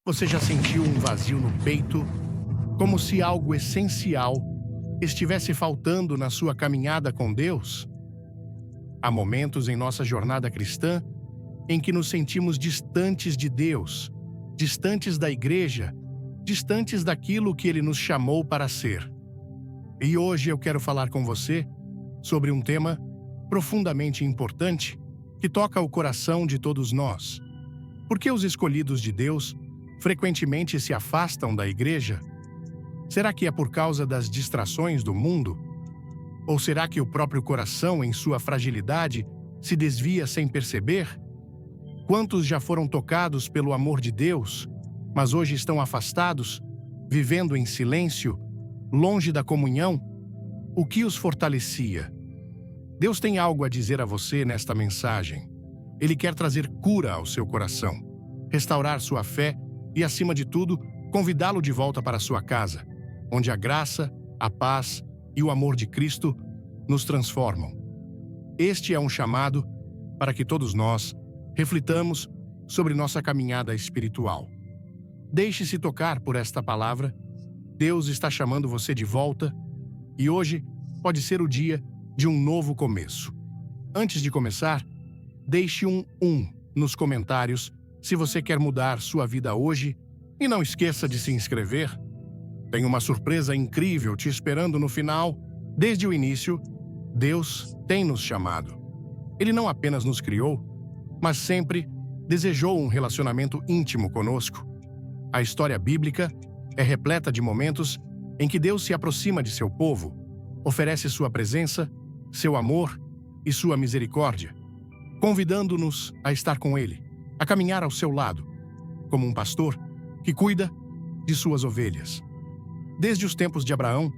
Você já sentiu um vazio no peito, como se algo essencial estivesse faltando na sua caminhada com Deus? Há momentos em nossa jornada cristã em que nos sentimos distantes de Deus, distantes da igreja, distantes daquilo que Ele nos chamou para ser. E hoje eu quero falar com você sobre um tema profundamente importante que toca o coração de todos nós. Por que os escolhidos de Deus frequentemente se afastam da igreja? Será que é por causa das distrações do mundo? Ou será que o próprio coração, em sua fragilidade, se desvia sem perceber? Quantos já foram tocados pelo amor de Deus, mas hoje estão afastados, vivendo em silêncio, longe da comunhão? O que os fortalecia? Deus tem algo a dizer a você nesta mensagem. Ele quer trazer cura ao seu coração, restaurar sua fé e, acima de tudo, convidá-lo de volta para sua casa, onde a graça, a paz e o amor de Cristo nos transformam. Este é um chamado para que todos nós reflitamos sobre nossa caminhada espiritual. Deixe-se tocar por esta palavra. Deus está chamando você de volta e hoje pode ser o dia de um novo começo. Antes de começar, deixe um nos comentários se você quer mudar sua vida hoje e não esqueça de se inscrever. Tem uma surpresa incrível te esperando no final. Desde o início, Deus tem nos chamado. Ele não apenas nos criou, mas sempre desejou um relacionamento íntimo conosco. A história bíblica é repleta de momentos em que Deus se aproxima de seu povo, oferece sua presença, seu amor e sua misericórdia, convidando-nos a estar com Ele, a caminhar ao seu lado, como um pastor que cuida de suas ovelhas. Desde os tempos de Abraão,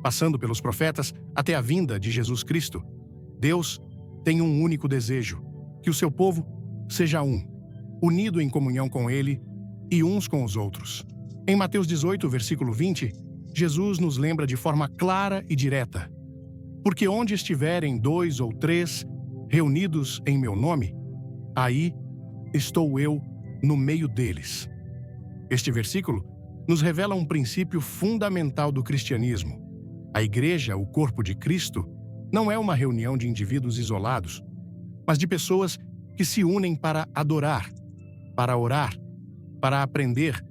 passando pelos profetas até a vinda de Jesus Cristo, Deus tem um único desejo: que o seu povo seja unido em comunhão com Ele e uns com os outros. Em Mateus 18, versículo 20, Jesus nos lembra de forma clara e direta: porque onde estiverem 2 ou 3 reunidos em meu nome, aí estou eu no meio deles. Este versículo nos revela um princípio fundamental do cristianismo. A igreja, o corpo de Cristo, não é uma reunião de indivíduos isolados, mas de pessoas que se unem para adorar, para orar, para aprender,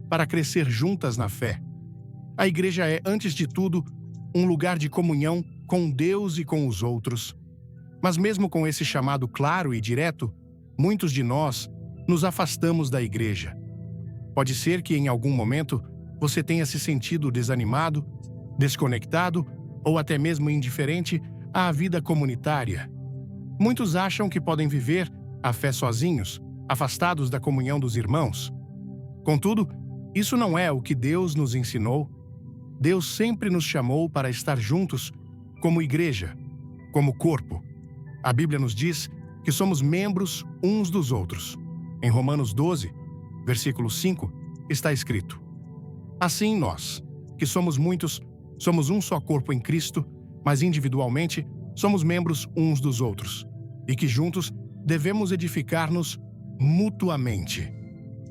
para crescer juntas na fé. A igreja é, antes de tudo, um lugar de comunhão com Deus e com os outros. Mas mesmo com esse chamado claro e direto, muitos de nós nos afastamos da igreja. Pode ser que em algum momento você tenha se sentido desanimado, desconectado ou até mesmo indiferente à vida comunitária. Muitos acham que podem viver a fé sozinhos, afastados da comunhão dos irmãos. Contudo, isso não é o que Deus nos ensinou. Deus sempre nos chamou para estar juntos como igreja, como corpo. A Bíblia nos diz que somos membros uns dos outros. Em Romanos 12, versículo 5, está escrito: assim nós, que somos muitos, somos um só corpo em Cristo, mas individualmente somos membros uns dos outros, e que juntos devemos edificar-nos mutuamente.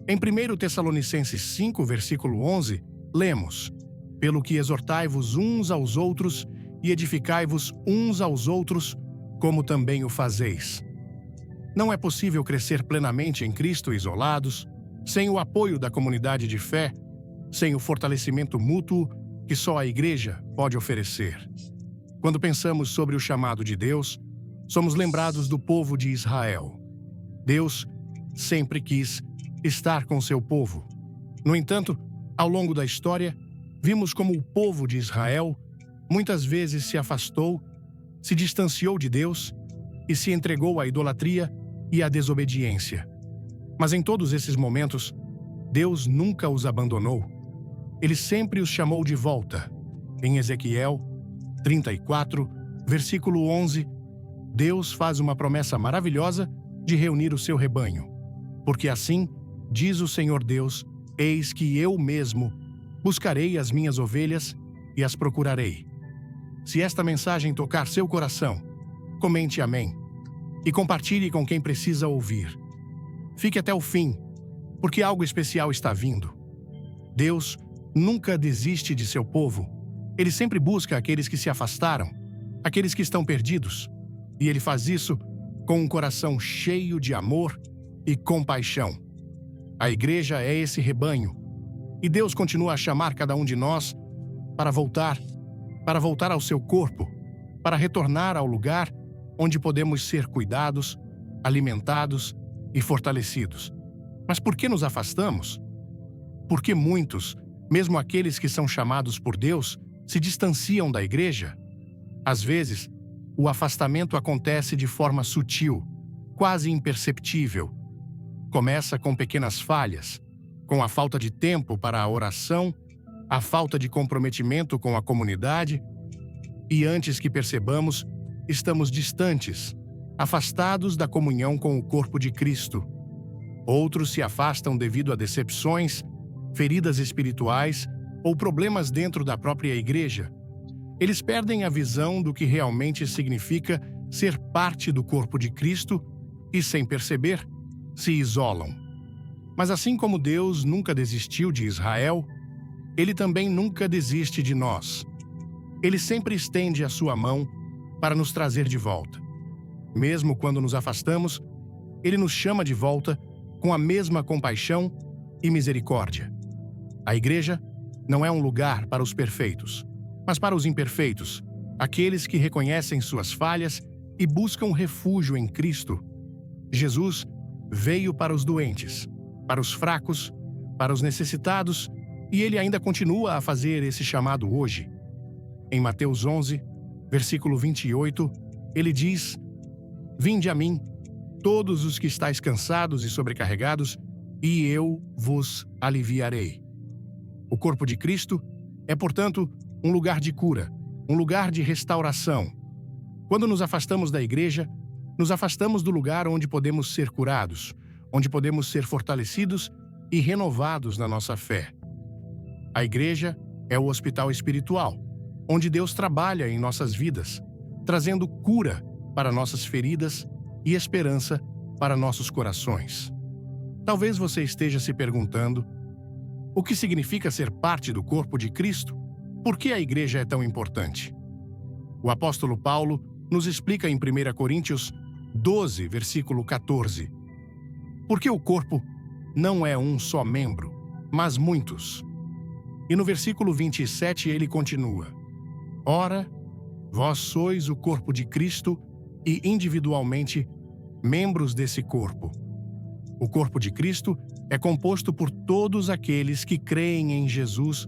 Em 1 Tessalonicenses 5, versículo 11, lemos: pelo que exortai-vos uns aos outros e edificai-vos uns aos outros, como também o fazeis. Não é possível crescer plenamente em Cristo isolados, sem o apoio da comunidade de fé, sem o fortalecimento mútuo que só a igreja pode oferecer. Quando pensamos sobre o chamado de Deus, somos lembrados do povo de Israel. Deus sempre quis estar com seu povo. No entanto, ao longo da história, vimos como o povo de Israel muitas vezes se afastou, se distanciou de Deus e se entregou à idolatria e à desobediência. Mas em todos esses momentos, Deus nunca os abandonou. Ele sempre os chamou de volta. Em Ezequiel 34, versículo 11, Deus faz uma promessa maravilhosa de reunir o seu rebanho. Porque assim, diz o Senhor Deus, eis que eu mesmo buscarei as minhas ovelhas e as procurarei. Se esta mensagem tocar seu coração, comente amém e compartilhe com quem precisa ouvir. Fique até o fim. porque algo especial está vindo. Deus nunca desiste de seu povo. Ele sempre busca aqueles que se afastaram, aqueles que estão perdidos. E ele faz isso com um coração cheio de amor e compaixão. A igreja é esse rebanho. E Deus continua a chamar cada um de nós para voltar ao seu corpo, para retornar ao lugar onde podemos ser cuidados, alimentados e fortalecidos. Mas por que nos afastamos? Porque muitos, mesmo aqueles que são chamados por Deus, se distanciam da igreja. Às vezes, o afastamento acontece de forma sutil, quase imperceptível. Começa com pequenas falhas, com a falta de tempo para a oração, a falta de comprometimento com a comunidade, e antes que percebamos, estamos distantes, afastados da comunhão com o corpo de Cristo. Outros se afastam devido a decepções, feridas espirituais ou problemas dentro da própria igreja. Eles perdem a visão do que realmente significa ser parte do corpo de Cristo e, sem perceber, se isolam. Mas assim como Deus nunca desistiu de Israel, Ele também nunca desiste de nós. Ele sempre estende a sua mão para nos trazer de volta. Mesmo quando nos afastamos, Ele nos chama de volta com a mesma compaixão e misericórdia. A igreja não é um lugar para os perfeitos, mas para os imperfeitos, aqueles que reconhecem suas falhas e buscam refúgio em Cristo. Jesus veio para os doentes, para os fracos, para os necessitados, e Ele ainda continua a fazer esse chamado hoje. Em Mateus 11, versículo 28, Ele diz: "Vinde a mim, todos os que estáis cansados e sobrecarregados, e eu vos aliviarei." O corpo de Cristo é, portanto, um lugar de cura, um lugar de restauração. Quando nos afastamos da igreja, nos afastamos do lugar onde podemos ser curados, onde podemos ser fortalecidos e renovados na nossa fé. A igreja é o hospital espiritual, onde Deus trabalha em nossas vidas, trazendo cura para nossas feridas e esperança para nossos corações. Talvez você esteja se perguntando: o que significa ser parte do corpo de Cristo? Por que a igreja é tão importante? O apóstolo Paulo nos explica em 1 Coríntios 12, versículo 14. Porque o corpo não é um só membro, mas muitos. E no versículo 27 ele continua: Ora, vós sois o corpo de Cristo e individualmente membros desse corpo. O corpo de Cristo é composto por todos aqueles que creem em Jesus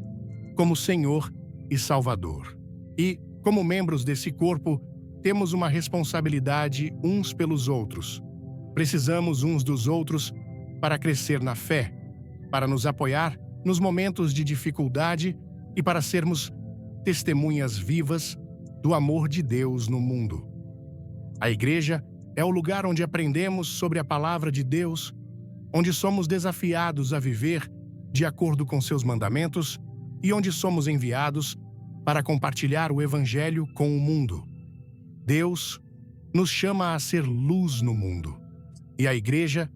como Senhor e Salvador. E, como membros desse corpo, temos uma responsabilidade uns pelos outros. Precisamos uns dos outros para crescer na fé, para nos apoiar nos momentos de dificuldade e para sermos testemunhas vivas do amor de Deus no mundo. A igreja é o lugar onde aprendemos sobre a palavra de Deus, onde somos desafiados a viver de acordo com seus mandamentos e onde somos enviados para compartilhar o Evangelho com o mundo. Deus nos chama a ser luz no mundo, e a igreja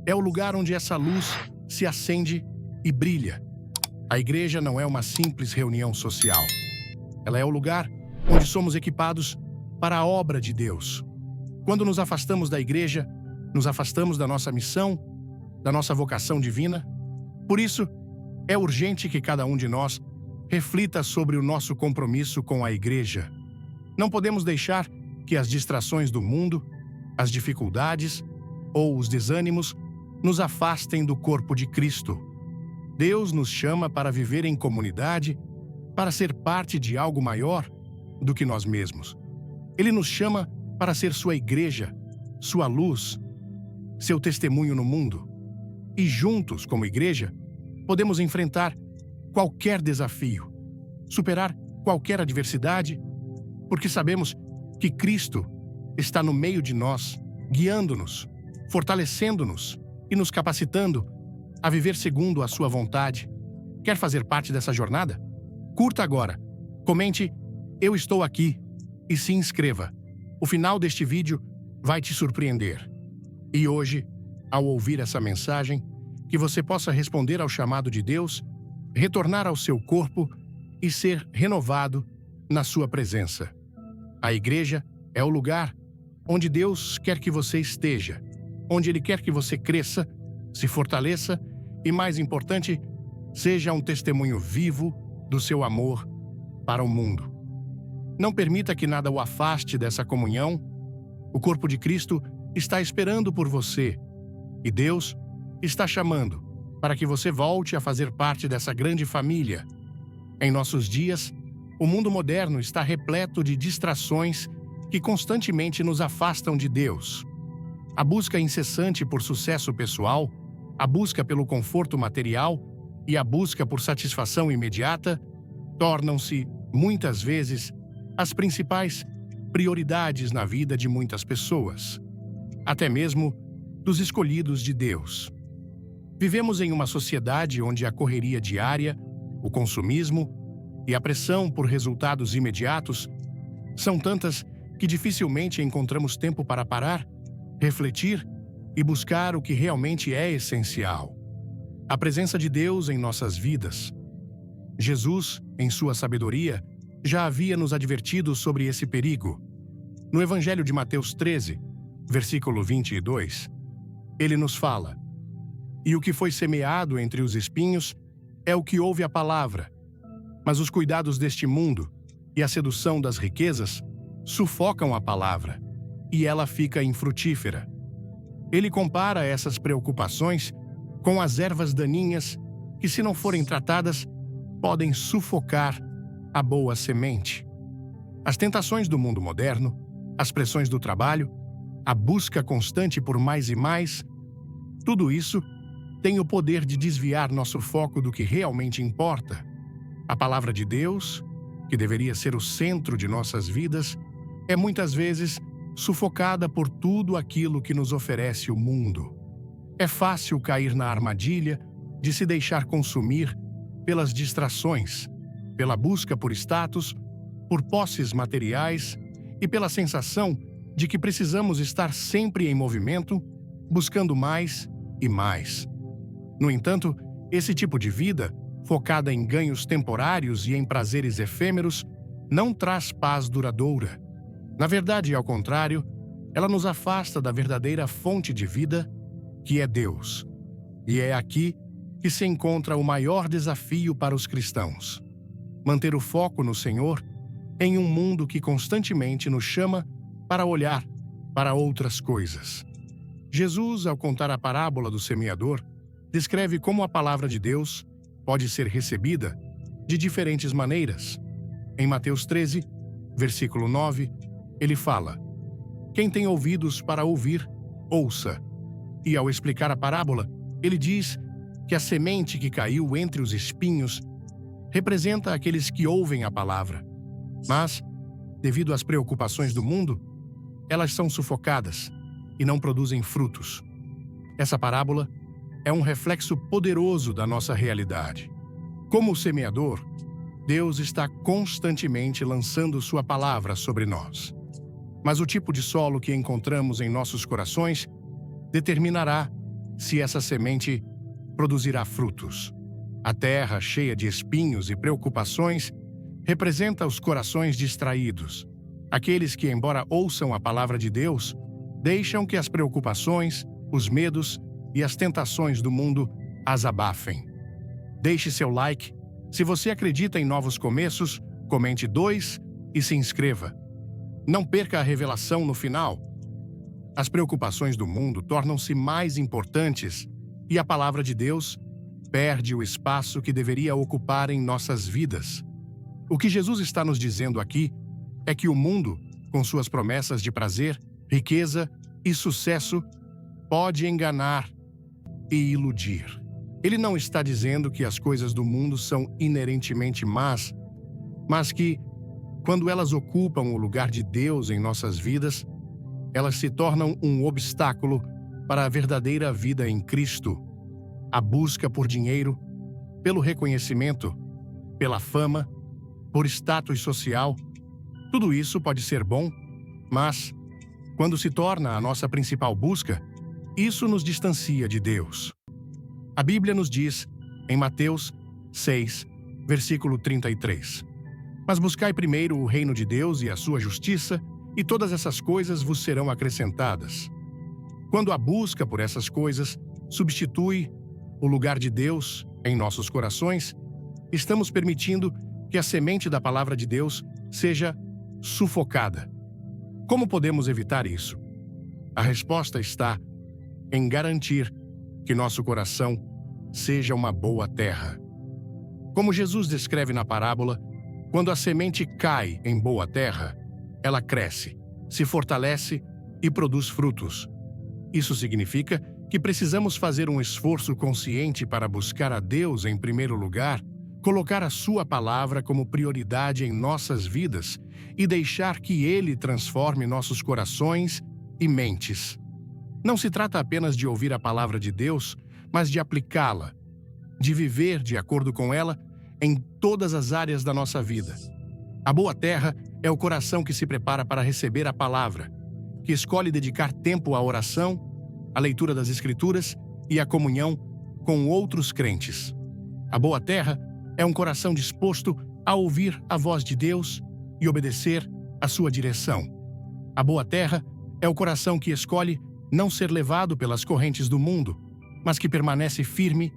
é o lugar onde essa luz se acende e brilha. A igreja não é uma simples reunião social. Ela é o lugar onde somos equipados para a obra de Deus. Quando nos afastamos da igreja, nos afastamos da nossa missão, da nossa vocação divina. Por isso, é urgente que cada um de nós reflita sobre o nosso compromisso com a igreja. Não podemos deixar que as distrações do mundo, as dificuldades ou os desânimos nos afastem do corpo de Cristo. Deus nos chama para viver em comunidade, para ser parte de algo maior do que nós mesmos. Ele nos chama para ser sua igreja, sua luz, seu testemunho no mundo. E juntos, como igreja, podemos enfrentar qualquer desafio, superar qualquer adversidade, porque sabemos que Cristo está no meio de nós, guiando-nos, fortalecendo-nos e nos capacitando a viver segundo a sua vontade. Quer fazer parte dessa jornada? Curta agora, comente "Eu estou aqui" e se inscreva. O final deste vídeo vai te surpreender. E hoje, ao ouvir essa mensagem, que você possa responder ao chamado de Deus, retornar ao seu corpo e ser renovado na sua presença. A igreja é o lugar onde Deus quer que você esteja, onde Ele quer que você cresça, se fortaleça e, mais importante, seja um testemunho vivo do seu amor para o mundo. Não permita que nada o afaste dessa comunhão. O corpo de Cristo está esperando por você e Deus está chamando para que você volte a fazer parte dessa grande família. Em nossos dias, o mundo moderno está repleto de distrações que constantemente nos afastam de Deus. A busca incessante por sucesso pessoal, a busca pelo conforto material e a busca por satisfação imediata tornam-se, muitas vezes, as principais prioridades na vida de muitas pessoas, até mesmo dos escolhidos de Deus. Vivemos em uma sociedade onde a correria diária, o consumismo e a pressão por resultados imediatos são tantas que dificilmente encontramos tempo para parar, refletir e buscar o que realmente é essencial: a presença de Deus em nossas vidas. Jesus, em sua sabedoria, já havia nos advertido sobre esse perigo. No Evangelho de Mateus 13, versículo 22, ele nos fala: "E o que foi semeado entre os espinhos é o que ouve a palavra, mas os cuidados deste mundo e a sedução das riquezas sufocam a palavra, e ela fica infrutífera." Ele compara essas preocupações com as ervas daninhas que, se não forem tratadas, podem sufocar a boa semente. As tentações do mundo moderno, as pressões do trabalho, a busca constante por mais e mais, tudo isso tem o poder de desviar nosso foco do que realmente importa. A palavra de Deus, que deveria ser o centro de nossas vidas, é muitas vezes sufocada por tudo aquilo que nos oferece o mundo. É fácil cair na armadilha de se deixar consumir pelas distrações, pela busca por status, por posses materiais e pela sensação de que precisamos estar sempre em movimento, buscando mais e mais. No entanto, esse tipo de vida, focada em ganhos temporários e em prazeres efêmeros, não traz paz duradoura. Na verdade, ao contrário, ela nos afasta da verdadeira fonte de vida, que é Deus. E é aqui que se encontra o maior desafio para os cristãos: manter o foco no Senhor em um mundo que constantemente nos chama para olhar para outras coisas. Jesus, ao contar a parábola do semeador, descreve como a palavra de Deus pode ser recebida de diferentes maneiras. Em Mateus 13, versículo 9, ele fala: "Quem tem ouvidos para ouvir, ouça." E ao explicar a parábola, ele diz que a semente que caiu entre os espinhos representa aqueles que ouvem a palavra, mas, devido às preocupações do mundo, elas são sufocadas e não produzem frutos. Essa parábola é um reflexo poderoso da nossa realidade. Como o semeador, Deus está constantemente lançando sua palavra sobre nós. Mas o tipo de solo que encontramos em nossos corações determinará se essa semente produzirá frutos. A terra, cheia de espinhos e preocupações, representa os corações distraídos. Aqueles que, embora ouçam a palavra de Deus, deixam que as preocupações, os medos e as tentações do mundo as abafem. Deixe seu like. Se você acredita em novos começos, comente 2 e se inscreva. Não perca a revelação no final. As preocupações do mundo tornam-se mais importantes e a palavra de Deus perde o espaço que deveria ocupar em nossas vidas. O que Jesus está nos dizendo aqui é que o mundo, com suas promessas de prazer, riqueza e sucesso, pode enganar e iludir. Ele não está dizendo que as coisas do mundo são inerentemente más, mas que, quando elas ocupam o lugar de Deus em nossas vidas, elas se tornam um obstáculo para a verdadeira vida em Cristo. A busca por dinheiro, pelo reconhecimento, pela fama, por status social, tudo isso pode ser bom, mas, quando se torna a nossa principal busca, isso nos distancia de Deus. A Bíblia nos diz, em Mateus 6, versículo 33, Mas buscai primeiro o reino de Deus e a sua justiça, e todas essas coisas vos serão acrescentadas. Quando a busca por essas coisas substitui o lugar de Deus em nossos corações, estamos permitindo que a semente da palavra de Deus seja sufocada. Como podemos evitar isso? A resposta está em garantir que nosso coração seja uma boa terra. Como Jesus descreve na parábola, quando a semente cai em boa terra, ela cresce, se fortalece e produz frutos. Isso significa que precisamos fazer um esforço consciente para buscar a Deus em primeiro lugar, colocar a Sua palavra como prioridade em nossas vidas e deixar que Ele transforme nossos corações e mentes. Não se trata apenas de ouvir a palavra de Deus, mas de aplicá-la, de viver de acordo com ela em todas as áreas da nossa vida. A boa terra é o coração que se prepara para receber a palavra, que escolhe dedicar tempo à oração, à leitura das Escrituras e à comunhão com outros crentes. A boa terra é um coração disposto a ouvir a voz de Deus e obedecer à sua direção. A boa terra é o coração que escolhe não ser levado pelas correntes do mundo, mas que permanece firme,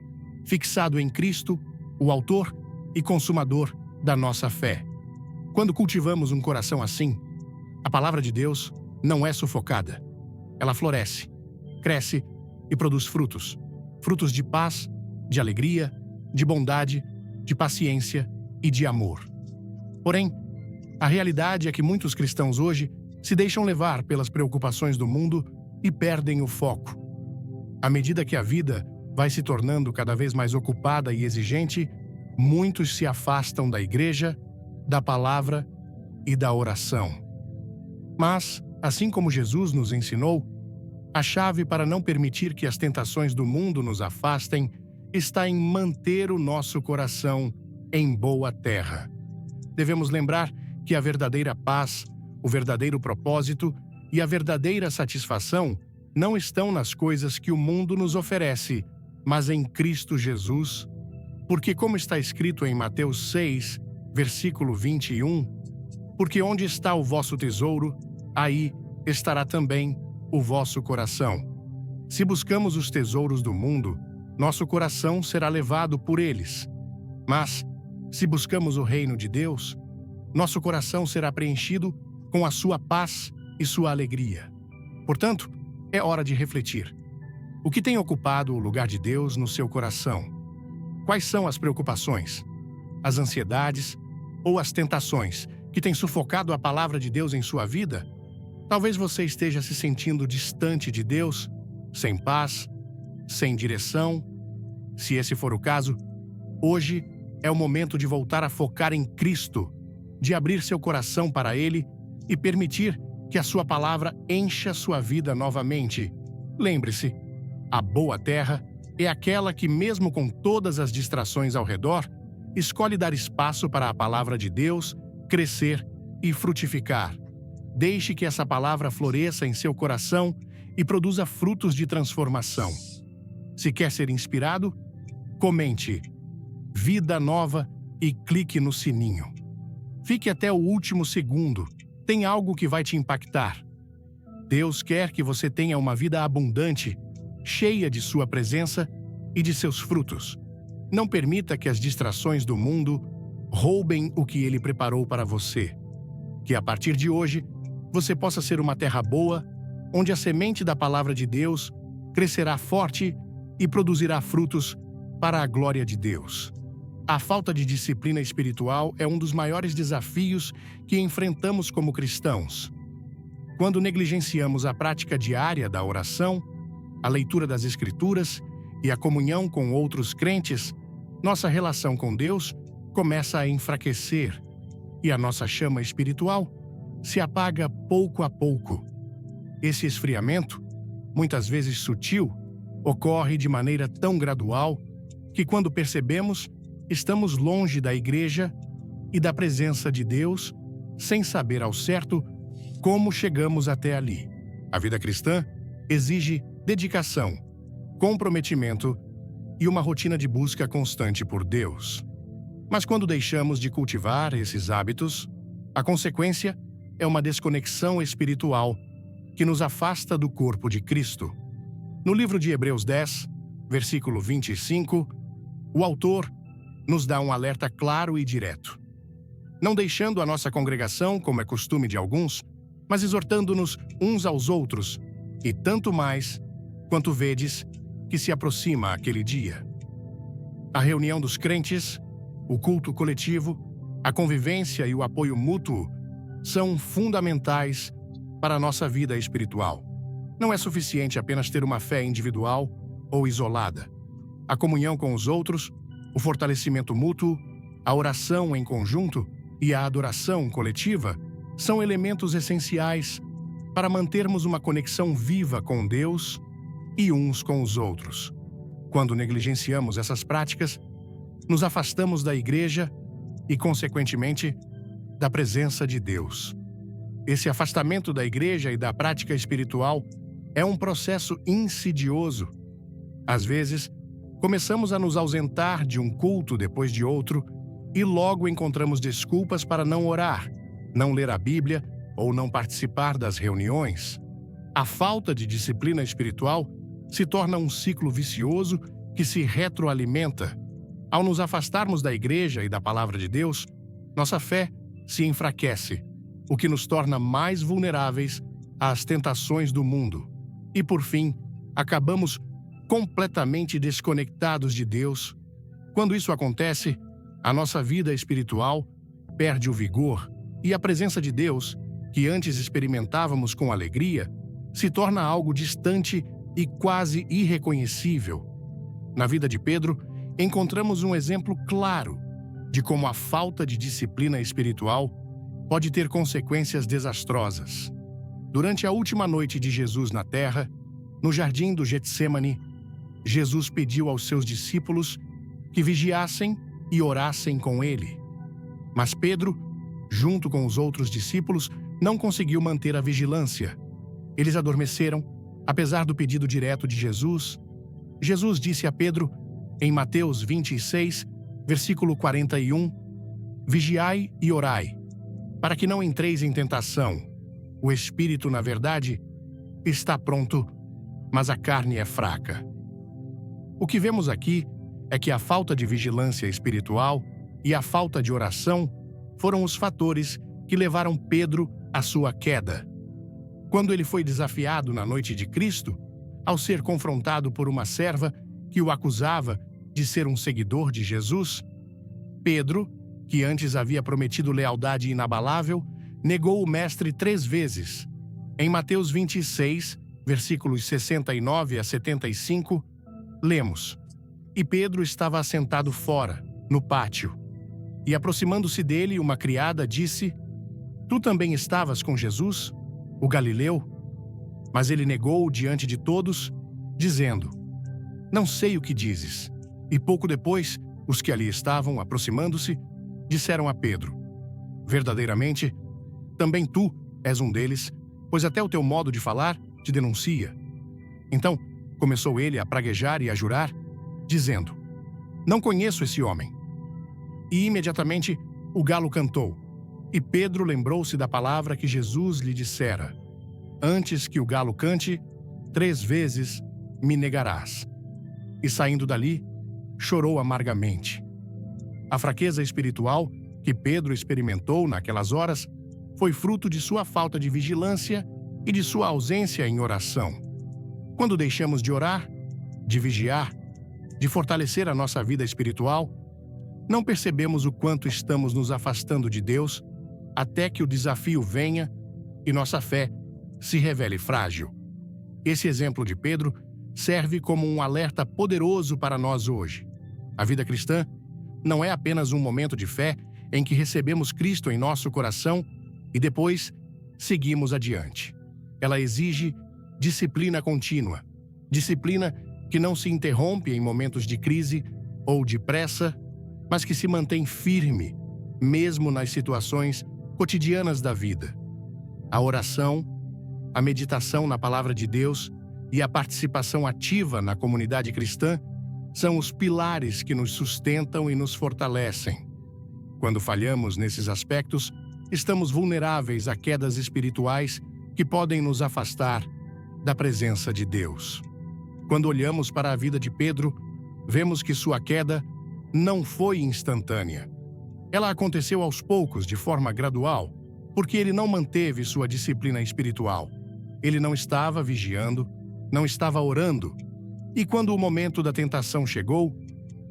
fixado em Cristo, o autor e consumador da nossa fé. Quando cultivamos um coração assim, a palavra de Deus não é sufocada. Ela floresce, cresce e produz frutos. Frutos de paz, de alegria, de bondade, de paciência e de amor. Porém, a realidade é que muitos cristãos hoje se deixam levar pelas preocupações do mundo e perdem o foco. À medida que a vida vai se tornando cada vez mais ocupada e exigente, muitos se afastam da igreja, da palavra e da oração. Mas, assim como Jesus nos ensinou, a chave para não permitir que as tentações do mundo nos afastem está em manter o nosso coração em boa terra. Devemos lembrar que a verdadeira paz, o verdadeiro propósito e a verdadeira satisfação não estão nas coisas que o mundo nos oferece, mas em Cristo Jesus. Porque, como está escrito em Mateus 6, versículo 21, porque onde está o vosso tesouro, aí estará também o vosso coração. Se buscamos os tesouros do mundo, nosso coração será levado por eles. Mas, se buscamos o reino de Deus, nosso coração será preenchido com a sua paz e sua alegria. Portanto, é hora de refletir. O que tem ocupado o lugar de Deus no seu coração? Quais são as preocupações, as ansiedades ou as tentações que têm sufocado a palavra de Deus em sua vida? Talvez você esteja se sentindo distante de Deus, sem paz, sem direção. Se esse for o caso, hoje é o momento de voltar a focar em Cristo, de abrir seu coração para Ele e permitir que a sua palavra encha sua vida novamente. Lembre-se, a boa terra é aquela que, mesmo com todas as distrações ao redor, escolhe dar espaço para a palavra de Deus crescer e frutificar. Deixe que essa palavra floresça em seu coração e produza frutos de transformação. Se quer ser inspirado, comente Vida Nova e clique no sininho. Fique até o último segundo. Tem algo que vai te impactar. Deus quer que você tenha uma vida abundante, cheia de sua presença e de seus frutos. Não permita que as distrações do mundo roubem o que Ele preparou para você. Que a partir de hoje, você possa ser uma terra boa, onde a semente da palavra de Deus crescerá forte e produzirá frutos para a glória de Deus. A falta de disciplina espiritual é um dos maiores desafios que enfrentamos como cristãos. Quando negligenciamos a prática diária da oração, a leitura das Escrituras e a comunhão com outros crentes, nossa relação com Deus começa a enfraquecer e a nossa chama espiritual se apaga pouco a pouco. Esse esfriamento, muitas vezes sutil, ocorre de maneira tão gradual que, quando percebemos, estamos longe da igreja e da presença de Deus, sem saber ao certo como chegamos até ali. A vida cristã exige dedicação, comprometimento e uma rotina de busca constante por Deus. Mas quando deixamos de cultivar esses hábitos, a consequência é uma desconexão espiritual que nos afasta do corpo de Cristo. No livro de Hebreus 10, versículo 25, o autor nos dá um alerta claro e direto. Não deixando a nossa congregação, como é costume de alguns, mas exortando-nos uns aos outros, e tanto mais quanto vedes que se aproxima aquele dia. A reunião dos crentes, o culto coletivo, a convivência e o apoio mútuo são fundamentais para a nossa vida espiritual. Não é suficiente apenas ter uma fé individual ou isolada. A comunhão com os outros, o fortalecimento mútuo, a oração em conjunto e a adoração coletiva são elementos essenciais para mantermos uma conexão viva com Deus e uns com os outros. Quando negligenciamos essas práticas, nos afastamos da igreja e, consequentemente, da presença de Deus. Esse afastamento da igreja e da prática espiritual é um processo insidioso. Às vezes, começamos a nos ausentar de um culto depois de outro e logo encontramos desculpas para não orar, não ler a Bíblia ou não participar das reuniões. A falta de disciplina espiritual se torna um ciclo vicioso que se retroalimenta. Ao nos afastarmos da igreja e da palavra de Deus, nossa fé se enfraquece, o que nos torna mais vulneráveis às tentações do mundo. E, por fim, acabamos completamente desconectados de Deus. Quando isso acontece, a nossa vida espiritual perde o vigor e a presença de Deus, que antes experimentávamos com alegria, se torna algo distante e quase irreconhecível. Na vida de Pedro, encontramos um exemplo claro de como a falta de disciplina espiritual pode ter consequências desastrosas. Durante a última noite de Jesus na terra, no jardim do Getsêmani, Jesus pediu aos seus discípulos que vigiassem e orassem com ele. Mas Pedro, junto com os outros discípulos, não conseguiu manter a vigilância. Eles adormeceram, apesar do pedido direto de Jesus. Jesus disse a Pedro, em Mateus 26, versículo 41, Vigiai e orai, para que não entreis em tentação. O espírito, na verdade, está pronto, mas a carne é fraca. O que vemos aqui é que a falta de vigilância espiritual e a falta de oração foram os fatores que levaram Pedro à sua queda. Quando ele foi desafiado na noite de Cristo, ao ser confrontado por uma serva que o acusava de ser um seguidor de Jesus, Pedro, que antes havia prometido lealdade inabalável, negou o Mestre 3 vezes. Em Mateus 26, versículos 69 a 75, lemos: E Pedro estava assentado fora, no pátio. E aproximando-se dele, uma criada disse: Tu também estavas com Jesus, o Galileu? Mas ele negou diante de todos, dizendo: Não sei o que dizes. E pouco depois, os que ali estavam, aproximando-se, disseram a Pedro: Verdadeiramente, também tu és um deles, pois até o teu modo de falar te denuncia. Então, começou ele a praguejar e a jurar, dizendo: Não conheço esse homem. E imediatamente o galo cantou, e Pedro lembrou-se da palavra que Jesus lhe dissera: Antes que o galo cante, 3 vezes me negarás. E saindo dali, chorou amargamente. A fraqueza espiritual que Pedro experimentou naquelas horas foi fruto de sua falta de vigilância e de sua ausência em oração. Quando deixamos de orar, de vigiar, de fortalecer a nossa vida espiritual, não percebemos o quanto estamos nos afastando de Deus até que o desafio venha e nossa fé se revele frágil. Esse exemplo de Pedro serve como um alerta poderoso para nós hoje. A vida cristã não é apenas um momento de fé em que recebemos Cristo em nosso coração e depois seguimos adiante. Ela exige disciplina contínua, disciplina que não se interrompe em momentos de crise ou de pressa, mas que se mantém firme, mesmo nas situações cotidianas da vida. A oração, a meditação na palavra de Deus e a participação ativa na comunidade cristã são os pilares que nos sustentam e nos fortalecem. Quando falhamos nesses aspectos, estamos vulneráveis a quedas espirituais que podem nos afastar da presença de Deus. Quando olhamos para a vida de Pedro, vemos que sua queda não foi instantânea. Ela aconteceu aos poucos, de forma gradual, porque ele não manteve sua disciplina espiritual. Ele não estava vigiando, não estava orando, e quando o momento da tentação chegou,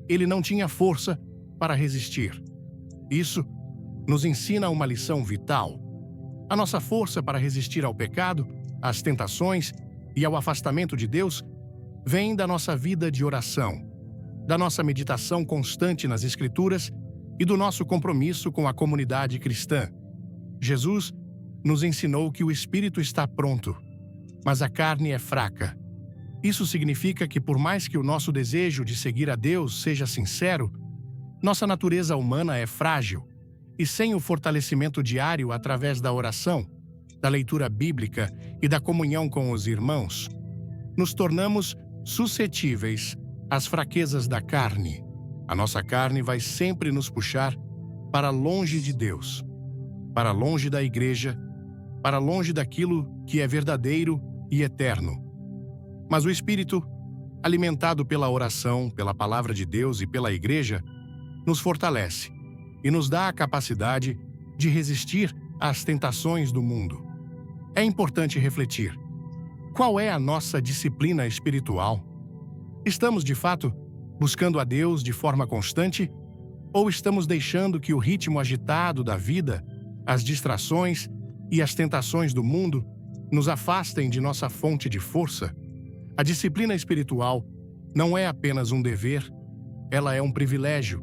ele não tinha força para resistir. Isso nos ensina uma lição vital. A nossa força para resistir ao pecado, às tentações e ao afastamento de Deus vem da nossa vida de oração, da nossa meditação constante nas Escrituras e do nosso compromisso com a comunidade cristã. Jesus nos ensinou que o espírito está pronto, mas a carne é fraca. Isso significa que, por mais que o nosso desejo de seguir a Deus seja sincero, nossa natureza humana é frágil, e sem o fortalecimento diário através da oração, da leitura bíblica e da comunhão com os irmãos, nos tornamos suscetíveis às fraquezas da carne. A nossa carne vai sempre nos puxar para longe de Deus, para longe da igreja, para longe daquilo que é verdadeiro e eterno. Mas o Espírito, alimentado pela oração, pela palavra de Deus e pela igreja, nos fortalece e nos dá a capacidade de resistir às tentações do mundo. É importante refletir: qual é a nossa disciplina espiritual? Estamos, de fato, buscando a Deus de forma constante? Ou estamos deixando que o ritmo agitado da vida, as distrações e as tentações do mundo nos afastem de nossa fonte de força? A disciplina espiritual não é apenas um dever, ela é um privilégio.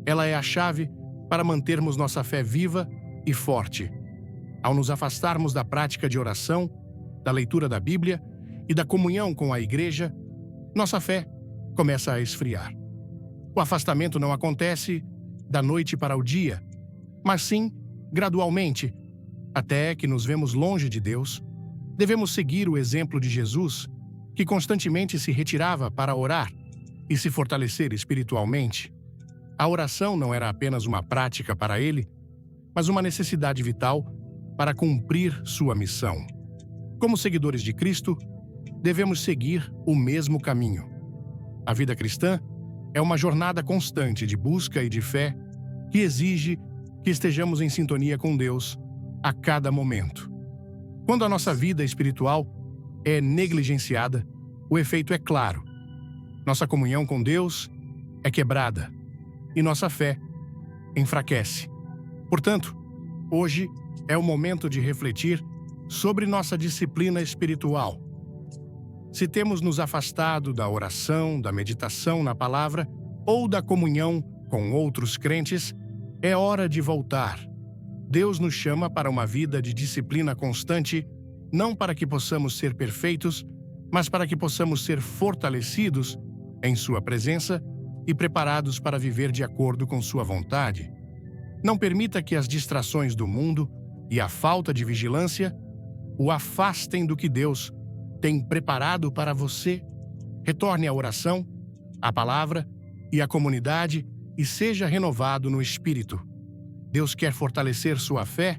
Ela é a chave para mantermos nossa fé viva e forte. Ao nos afastarmos da prática de oração, da leitura da Bíblia e da comunhão com a igreja, nossa fé começa a esfriar. O afastamento não acontece da noite para o dia, mas sim gradualmente, até que nos vemos longe de Deus. Devemos seguir o exemplo de Jesus, que constantemente se retirava para orar e se fortalecer espiritualmente. A oração não era apenas uma prática para ele, mas uma necessidade vital para cumprir sua missão. Como seguidores de Cristo, devemos seguir o mesmo caminho. A vida cristã é uma jornada constante de busca e de fé que exige que estejamos em sintonia com Deus a cada momento. Quando a nossa vida espiritual é negligenciada, o efeito é claro. Nossa comunhão com Deus é quebrada e nossa fé enfraquece. Portanto, hoje é o momento de refletir sobre nossa disciplina espiritual. Se temos nos afastado da oração, da meditação na palavra ou da comunhão com outros crentes, é hora de voltar. Deus nos chama para uma vida de disciplina constante, não para que possamos ser perfeitos, mas para que possamos ser fortalecidos em Sua presença e preparados para viver de acordo com Sua vontade. Não permita que as distrações do mundo e a falta de vigilância o afastem do que Deus tem preparado para você. Retorne à oração, à palavra e à comunidade e seja renovado no Espírito. Deus quer fortalecer sua fé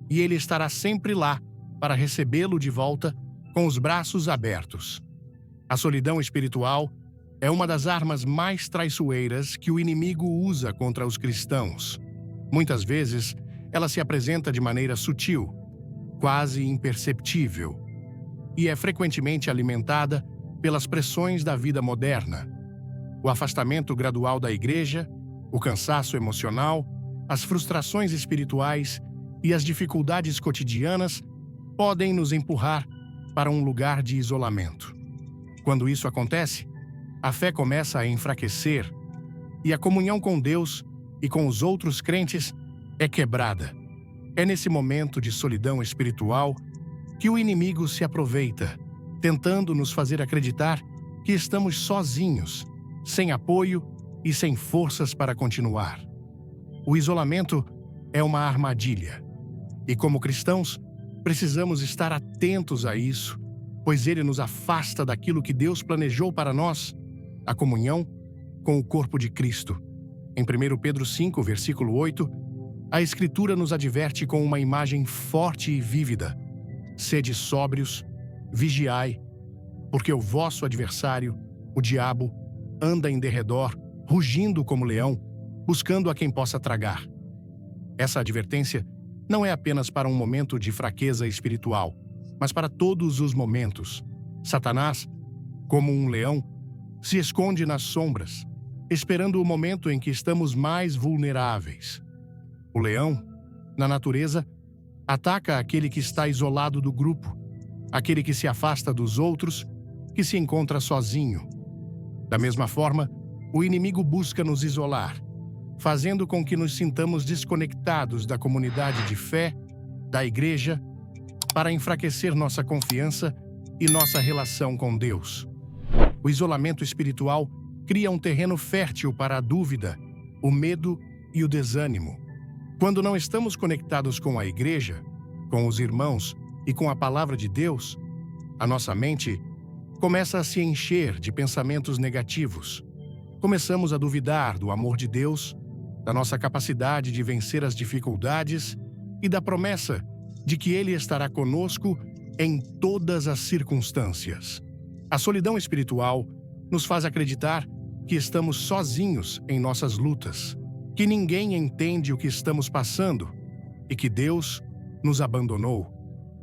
e Ele estará sempre lá para recebê-lo de volta com os braços abertos. A solidão espiritual é uma das armas mais traiçoeiras que o inimigo usa contra os cristãos. Muitas vezes, ela se apresenta de maneira sutil, quase imperceptível, e é frequentemente alimentada pelas pressões da vida moderna. O afastamento gradual da igreja, o cansaço emocional, as frustrações espirituais e as dificuldades cotidianas podem nos empurrar para um lugar de isolamento. Quando isso acontece, a fé começa a enfraquecer e a comunhão com Deus e com os outros crentes é quebrada. É nesse momento de solidão espiritual que o inimigo se aproveita, tentando nos fazer acreditar que estamos sozinhos, sem apoio e sem forças para continuar. O isolamento é uma armadilha, e como cristãos, precisamos estar atentos a isso, pois ele nos afasta daquilo que Deus planejou para nós, a comunhão com o corpo de Cristo. Em 1 Pedro 5, versículo 8, a Escritura nos adverte com uma imagem forte e vívida: sede sóbrios, vigiai, porque o vosso adversário, o diabo, anda em derredor, rugindo como leão, buscando a quem possa tragar. Essa advertência não é apenas para um momento de fraqueza espiritual, mas para todos os momentos. Satanás, como um leão, se esconde nas sombras, esperando o momento em que estamos mais vulneráveis. O leão, na natureza, ataca aquele que está isolado do grupo, aquele que se afasta dos outros, que se encontra sozinho. Da mesma forma, o inimigo busca nos isolar, fazendo com que nos sintamos desconectados da comunidade de fé, da igreja, para enfraquecer nossa confiança e nossa relação com Deus. O isolamento espiritual cria um terreno fértil para a dúvida, o medo e o desânimo. Quando não estamos conectados com a igreja, com os irmãos e com a palavra de Deus, a nossa mente começa a se encher de pensamentos negativos. Começamos a duvidar do amor de Deus, da nossa capacidade de vencer as dificuldades e da promessa de que Ele estará conosco em todas as circunstâncias. A solidão espiritual nos faz acreditar que estamos sozinhos em nossas lutas, que ninguém entende o que estamos passando e que Deus nos abandonou.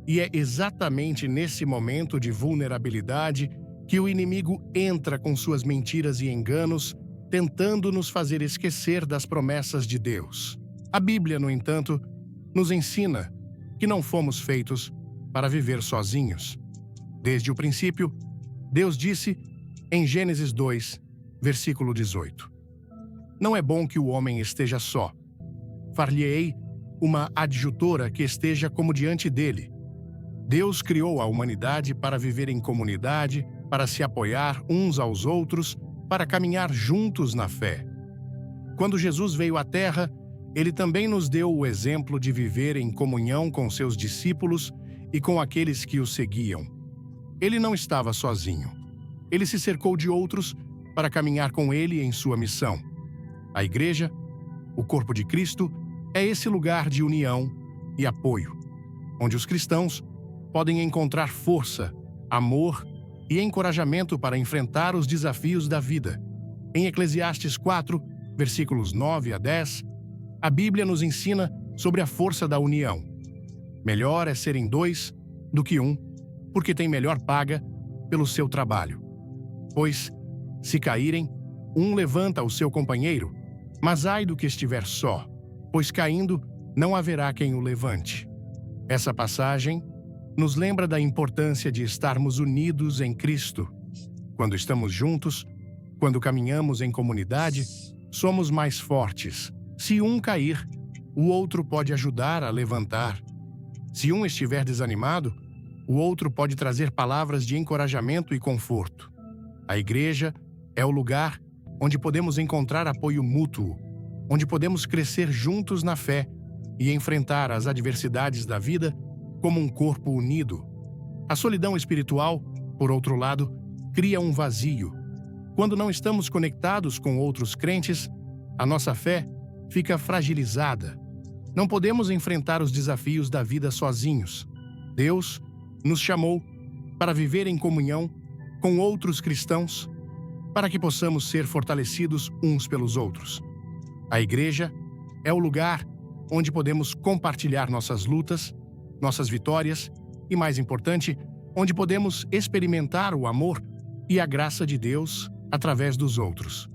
E é exatamente nesse momento de vulnerabilidade que o inimigo entra com suas mentiras e enganos, tentando nos fazer esquecer das promessas de Deus. A Bíblia, no entanto, nos ensina que não fomos feitos para viver sozinhos. Desde o princípio, Deus disse em Gênesis 2, versículo 18: Não é bom que o homem esteja só. Far-lhe-ei uma adjutora que esteja como diante dele. Deus criou a humanidade para viver em comunidade, para se apoiar uns aos outros, para caminhar juntos na fé. Quando Jesus veio à Terra, Ele também nos deu o exemplo de viver em comunhão com seus discípulos e com aqueles que o seguiam. Ele não estava sozinho. Ele se cercou de outros para caminhar com ele em sua missão. A Igreja, o corpo de Cristo, é esse lugar de união e apoio, onde os cristãos podem encontrar força, amor e encorajamento para enfrentar os desafios da vida. Em Eclesiastes 4, versículos 9 a 10, a Bíblia nos ensina sobre a força da união. Melhor é serem dois do que um, porque tem melhor paga pelo seu trabalho. Pois, se caírem, um levanta o seu companheiro, mas ai do que estiver só, pois caindo não haverá quem o levante. Essa passagem nos lembra da importância de estarmos unidos em Cristo. Quando estamos juntos, quando caminhamos em comunidade, somos mais fortes. Se um cair, o outro pode ajudar a levantar. Se um estiver desanimado, o outro pode trazer palavras de encorajamento e conforto. A igreja é o lugar onde podemos encontrar apoio mútuo, onde podemos crescer juntos na fé e enfrentar as adversidades da vida como um corpo unido. A solidão espiritual, por outro lado, cria um vazio. Quando não estamos conectados com outros crentes, a nossa fé fica fragilizada. Não podemos enfrentar os desafios da vida sozinhos. Deus nos chamou para viver em comunhão com outros cristãos, para que possamos ser fortalecidos uns pelos outros. A igreja é o lugar onde podemos compartilhar nossas lutas, nossas vitórias e, mais importante, onde podemos experimentar o amor e a graça de Deus através dos outros.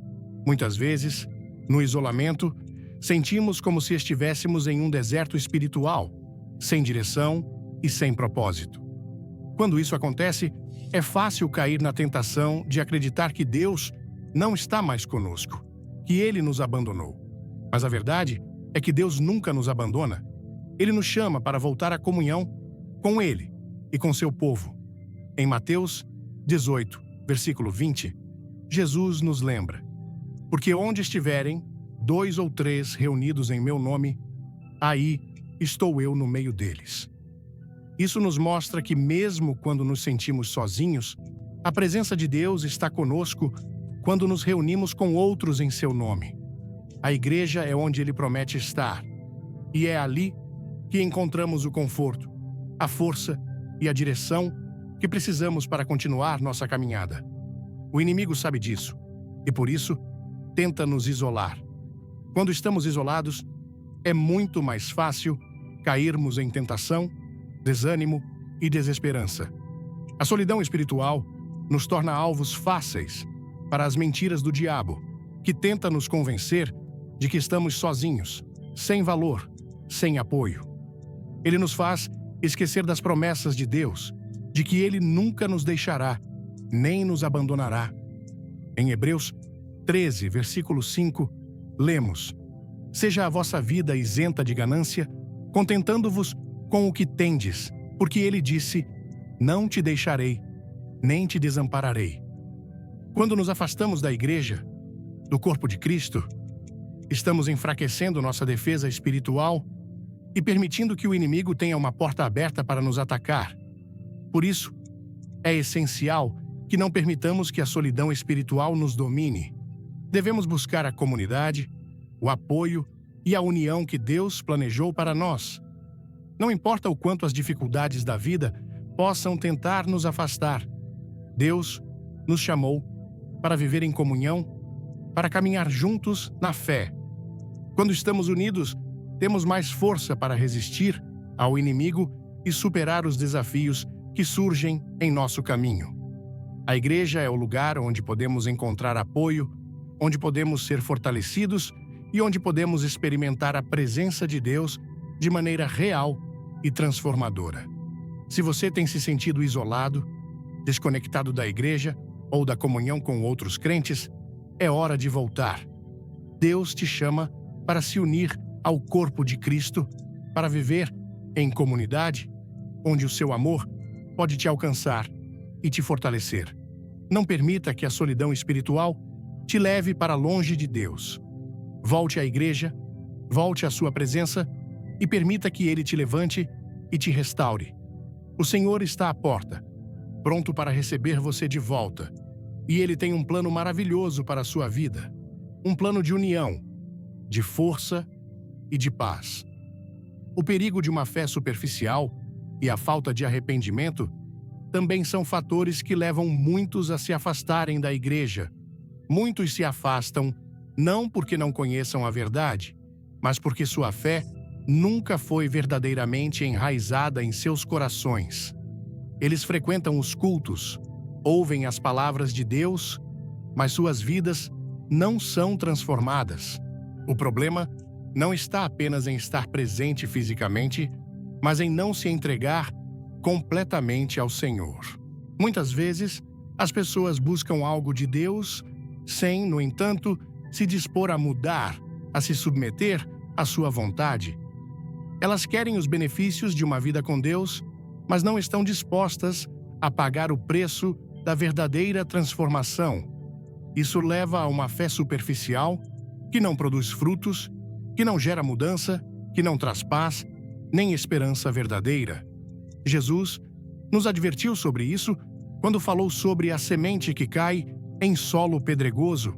Muitas vezes, no isolamento, sentimos como se estivéssemos em um deserto espiritual, sem direção e sem propósito. Quando isso acontece, é fácil cair na tentação de acreditar que Deus não está mais conosco, que Ele nos abandonou. Mas a verdade é que Deus nunca nos abandona. Ele nos chama para voltar à comunhão com Ele e com seu povo. Em Mateus 18, versículo 20, Jesus nos lembra: Porque onde estiverem 2 ou 3 reunidos em meu nome, aí estou eu no meio deles. Isso nos mostra que mesmo quando nos sentimos sozinhos, a presença de Deus está conosco quando nos reunimos com outros em seu nome. A igreja é onde ele promete estar, e é ali que encontramos o conforto, a força e a direção que precisamos para continuar nossa caminhada. O inimigo sabe disso, e por isso tenta nos isolar. Quando estamos isolados, é muito mais fácil cairmos em tentação, desânimo e desesperança. A solidão espiritual nos torna alvos fáceis para as mentiras do diabo, que tenta nos convencer de que estamos sozinhos, sem valor, sem apoio. Ele nos faz esquecer das promessas de Deus, de que Ele nunca nos deixará, nem nos abandonará. Em Hebreus 13, versículo 5, lemos: Seja a vossa vida isenta de ganância, contentando-vos com o que tendes, porque Ele disse: Não te deixarei, nem te desampararei. Quando nos afastamos da igreja, do corpo de Cristo, estamos enfraquecendo nossa defesa espiritual e permitindo que o inimigo tenha uma porta aberta para nos atacar. Por isso, é essencial que não permitamos que a solidão espiritual nos domine. Devemos buscar a comunidade, o apoio e a união que Deus planejou para nós. Não importa o quanto as dificuldades da vida possam tentar nos afastar, Deus nos chamou para viver em comunhão, para caminhar juntos na fé. Quando estamos unidos, temos mais força para resistir ao inimigo e superar os desafios que surgem em nosso caminho. A igreja é o lugar onde podemos encontrar apoio, onde podemos ser fortalecidos e onde podemos experimentar a presença de Deus de maneira real e transformadora. Se você tem se sentido isolado, desconectado da igreja ou da comunhão com outros crentes, é hora de voltar. Deus te chama para se unir ao corpo de Cristo, para viver em comunidade, onde o seu amor pode te alcançar e te fortalecer. Não permita que a solidão espiritual te leve para longe de Deus. Volte à igreja, volte à sua presença e permita que Ele te levante e te restaure. O Senhor está à porta, pronto para receber você de volta. E Ele tem um plano maravilhoso para a sua vida. Um plano de união, de força e de paz. O perigo de uma fé superficial e a falta de arrependimento também são fatores que levam muitos a se afastarem da igreja. Muitos se afastam não porque não conheçam a verdade, mas porque sua fé nunca foi verdadeiramente enraizada em seus corações. Eles frequentam os cultos, ouvem as palavras de Deus, mas suas vidas não são transformadas. O problema não está apenas em estar presente fisicamente, mas em não se entregar completamente ao Senhor. Muitas vezes, as pessoas buscam algo de Deus sem, no entanto, se dispor a mudar, a se submeter à sua vontade. Elas querem os benefícios de uma vida com Deus, mas não estão dispostas a pagar o preço da verdadeira transformação. Isso leva a uma fé superficial, que não produz frutos, que não gera mudança, que não traz paz, nem esperança verdadeira. Jesus nos advertiu sobre isso quando falou sobre a semente que cai em solo pedregoso.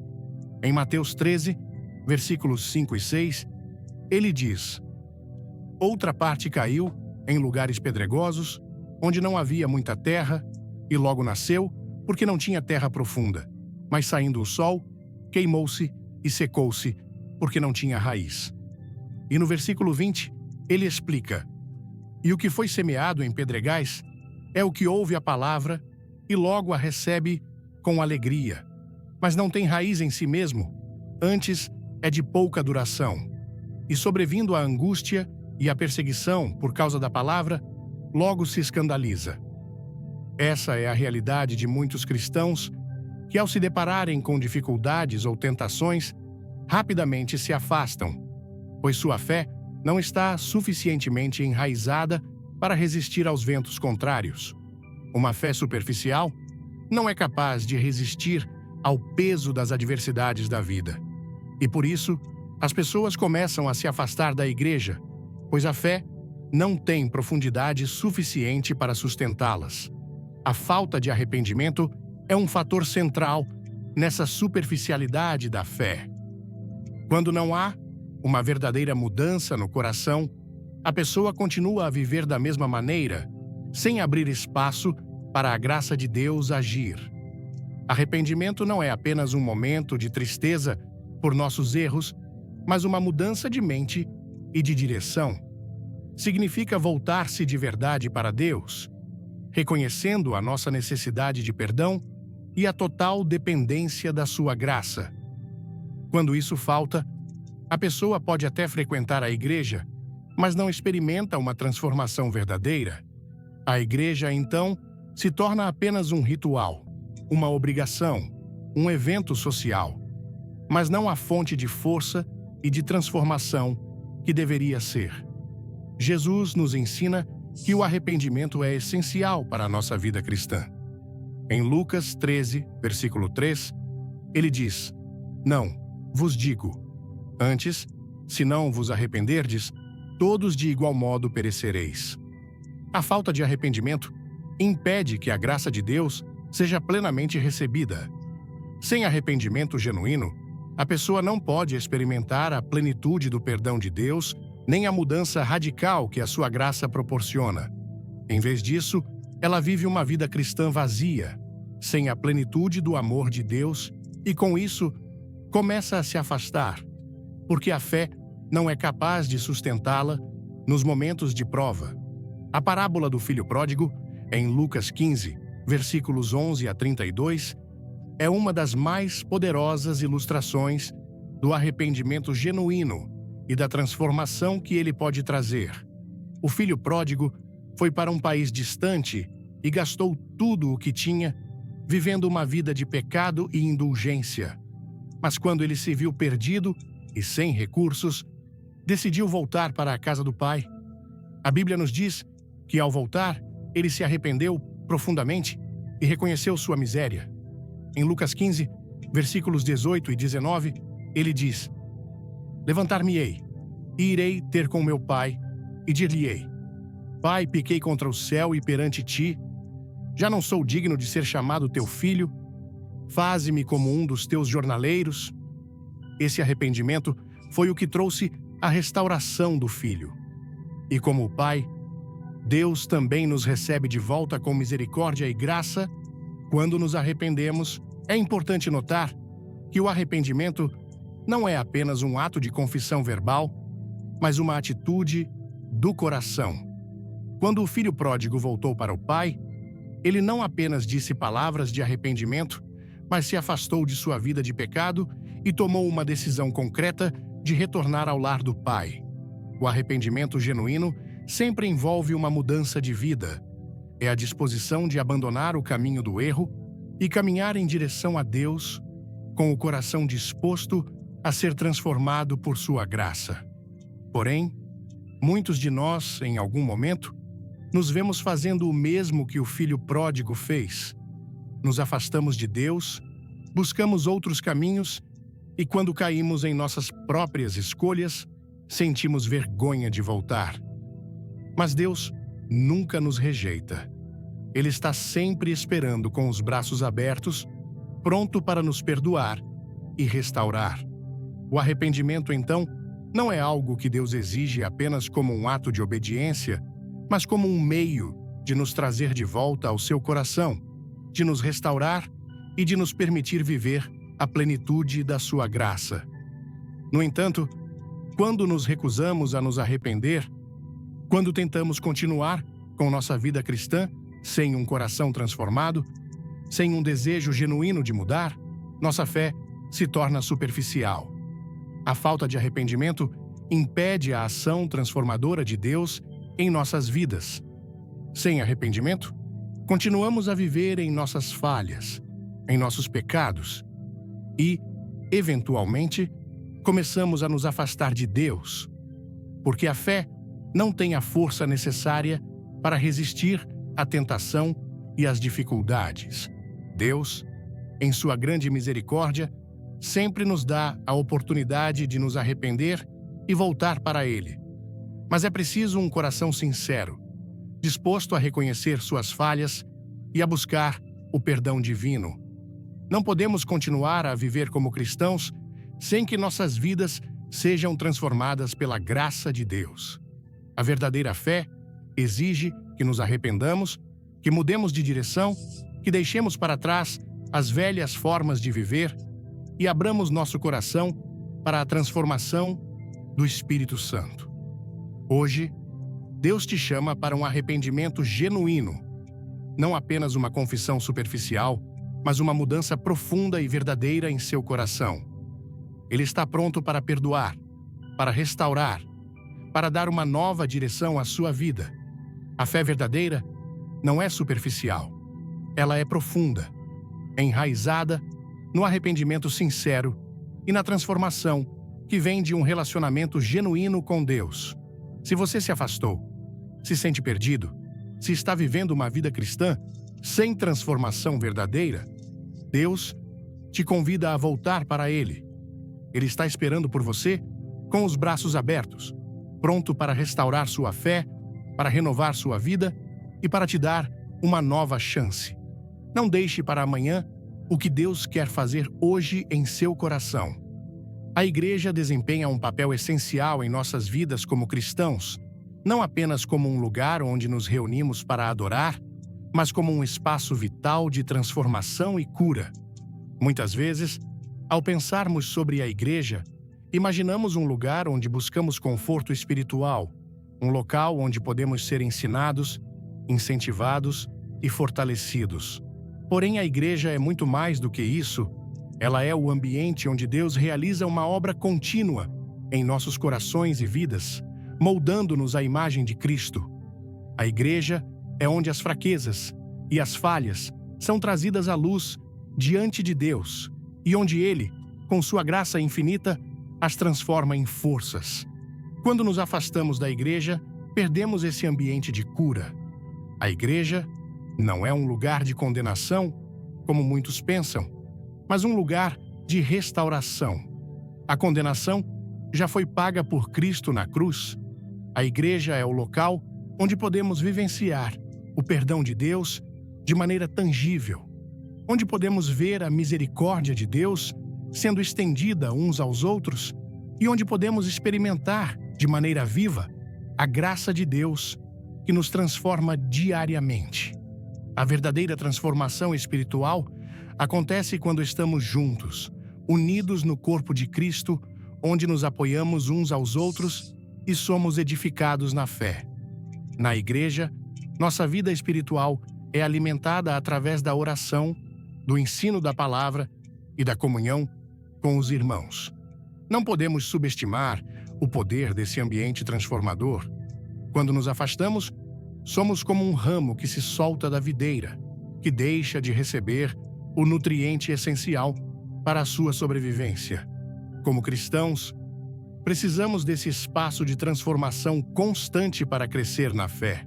Em Mateus 13, versículos 5 e 6, ele diz: Outra parte caiu em lugares pedregosos, onde não havia muita terra, e logo nasceu, porque não tinha terra profunda. Mas saindo o sol, queimou-se e secou-se, porque não tinha raiz. E no versículo 20, ele explica: E o que foi semeado em pedregais é o que ouve a palavra e logo a recebe com alegria, mas não tem raiz em si mesmo, antes é de pouca duração. E sobrevindo a angústia e a perseguição por causa da palavra, logo se escandaliza. Essa é a realidade de muitos cristãos que, ao se depararem com dificuldades ou tentações, rapidamente se afastam, pois sua fé não está suficientemente enraizada para resistir aos ventos contrários. Uma fé superficial não é capaz de resistir ao peso das adversidades da vida. E por isso, as pessoas começam a se afastar da igreja, pois a fé não tem profundidade suficiente para sustentá-las. A falta de arrependimento é um fator central nessa superficialidade da fé. Quando não há uma verdadeira mudança no coração, a pessoa continua a viver da mesma maneira, sem abrir espaço para a graça de Deus agir. Arrependimento não é apenas um momento de tristeza por nossos erros, mas uma mudança de mente e de direção. Significa voltar-se de verdade para Deus, reconhecendo a nossa necessidade de perdão e a total dependência da sua graça. Quando isso falta, a pessoa pode até frequentar a igreja, mas não experimenta uma transformação verdadeira. A igreja, então, se torna apenas um ritual, uma obrigação, um evento social, mas não a fonte de força e de transformação que deveria ser. Jesus nos ensina que o arrependimento é essencial para a nossa vida cristã. Em Lucas 13, versículo 3, ele diz: "Não, vos digo, antes, se não vos arrependerdes, todos de igual modo perecereis." A falta de arrependimento impede que a graça de Deus seja plenamente recebida. Sem arrependimento genuíno, a pessoa não pode experimentar a plenitude do perdão de Deus, nem a mudança radical que a sua graça proporciona. Em vez disso, ela vive uma vida cristã vazia, sem a plenitude do amor de Deus, e com isso, começa a se afastar, porque a fé não é capaz de sustentá-la nos momentos de prova. A parábola do filho pródigo, em Lucas 15, versículos 11 a 32, é uma das mais poderosas ilustrações do arrependimento genuíno e da transformação que ele pode trazer. O filho pródigo foi para um país distante e gastou tudo o que tinha, vivendo uma vida de pecado e indulgência. Mas quando ele se viu perdido e sem recursos, decidiu voltar para a casa do pai. A Bíblia nos diz que, ao voltar, ele se arrependeu profundamente e reconheceu sua miséria. Em Lucas 15, versículos 18 e 19, ele diz: "Levantar-me-ei, e irei ter com meu pai, e dir-lhe-ei: Pai, pequei contra o céu e perante ti, já não sou digno de ser chamado teu filho, faze-me como um dos teus jornaleiros." Esse arrependimento foi o que trouxe a restauração do filho. E como o Pai, Deus também nos recebe de volta com misericórdia e graça quando nos arrependemos. É importante notar que o arrependimento não é apenas um ato de confissão verbal, mas uma atitude do coração. Quando o filho pródigo voltou para o pai, ele não apenas disse palavras de arrependimento, mas se afastou de sua vida de pecado e tomou uma decisão concreta de retornar ao lar do pai. O arrependimento genuíno sempre envolve uma mudança de vida. É a disposição de abandonar o caminho do erro e caminhar em direção a Deus, com o coração disposto a ser transformado por sua graça. Porém, muitos de nós, em algum momento, nos vemos fazendo o mesmo que o filho pródigo fez. Nos afastamos de Deus, buscamos outros caminhos e, quando caímos em nossas próprias escolhas, sentimos vergonha de voltar. Mas Deus nunca nos rejeita. Ele está sempre esperando com os braços abertos, pronto para nos perdoar e restaurar. O arrependimento, então, não é algo que Deus exige apenas como um ato de obediência, mas como um meio de nos trazer de volta ao seu coração, de nos restaurar e de nos permitir viver a plenitude da sua graça. No entanto, quando nos recusamos a nos arrepender, quando tentamos continuar com nossa vida cristã sem um coração transformado, sem um desejo genuíno de mudar, nossa fé se torna superficial. A falta de arrependimento impede a ação transformadora de Deus em nossas vidas. Sem arrependimento, continuamos a viver em nossas falhas, em nossos pecados e, eventualmente, começamos a nos afastar de Deus, porque a fé não tem a força necessária para resistir à tentação e às dificuldades. Deus, em sua grande misericórdia, sempre nos dá a oportunidade de nos arrepender e voltar para Ele. Mas é preciso um coração sincero, disposto a reconhecer suas falhas e a buscar o perdão divino. Não podemos continuar a viver como cristãos sem que nossas vidas sejam transformadas pela graça de Deus. A verdadeira fé exige que nos arrependamos, que mudemos de direção, que deixemos para trás as velhas formas de viver e abramos nosso coração para a transformação do Espírito Santo. Hoje, Deus te chama para um arrependimento genuíno, não apenas uma confissão superficial, mas uma mudança profunda e verdadeira em seu coração. Ele está pronto para perdoar, para restaurar, para dar uma nova direção à sua vida. A fé verdadeira não é superficial. Ela é profunda, enraizada no arrependimento sincero e na transformação que vem de um relacionamento genuíno com Deus. Se você se afastou, se sente perdido, se está vivendo uma vida cristã sem transformação verdadeira, Deus te convida a voltar para Ele. Ele está esperando por você com os braços abertos, pronto para restaurar sua fé, para renovar sua vida e para te dar uma nova chance. Não deixe para amanhã o que Deus quer fazer hoje em seu coração. A igreja desempenha um papel essencial em nossas vidas como cristãos, não apenas como um lugar onde nos reunimos para adorar, mas como um espaço vital de transformação e cura. Muitas vezes, ao pensarmos sobre a igreja, imaginamos um lugar onde buscamos conforto espiritual, um local onde podemos ser ensinados, incentivados e fortalecidos. Porém, a igreja é muito mais do que isso. Ela é o ambiente onde Deus realiza uma obra contínua em nossos corações e vidas, moldando-nos à imagem de Cristo. A igreja é onde as fraquezas e as falhas são trazidas à luz diante de Deus e onde Ele, com sua graça infinita, as transforma em forças. Quando nos afastamos da igreja, perdemos esse ambiente de cura. A igreja não é um lugar de condenação, como muitos pensam, mas um lugar de restauração. A condenação já foi paga por Cristo na cruz. A igreja é o local onde podemos vivenciar o perdão de Deus de maneira tangível, onde podemos ver a misericórdia de Deus sendo estendida uns aos outros e onde podemos experimentar de maneira viva a graça de Deus que nos transforma diariamente. A verdadeira transformação espiritual acontece quando estamos juntos, unidos no corpo de Cristo, onde nos apoiamos uns aos outros e somos edificados na fé. Na igreja, nossa vida espiritual é alimentada através da oração, do ensino da palavra e da comunhão com os irmãos. Não podemos subestimar o poder desse ambiente transformador. Quando nos afastamos, somos como um ramo que se solta da videira, que deixa de receber o nutriente essencial para a sua sobrevivência. Como cristãos, precisamos desse espaço de transformação constante para crescer na fé.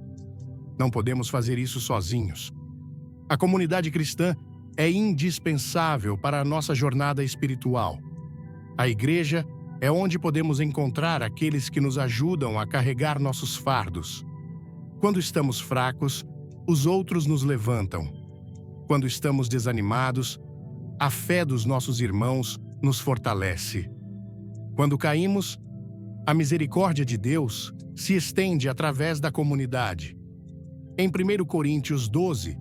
Não podemos fazer isso sozinhos. A comunidade cristã é indispensável para a nossa jornada espiritual. A igreja é onde podemos encontrar aqueles que nos ajudam a carregar nossos fardos. Quando estamos fracos, os outros nos levantam. Quando estamos desanimados, a fé dos nossos irmãos nos fortalece. Quando caímos, a misericórdia de Deus se estende através da comunidade. Em 1 Coríntios 12,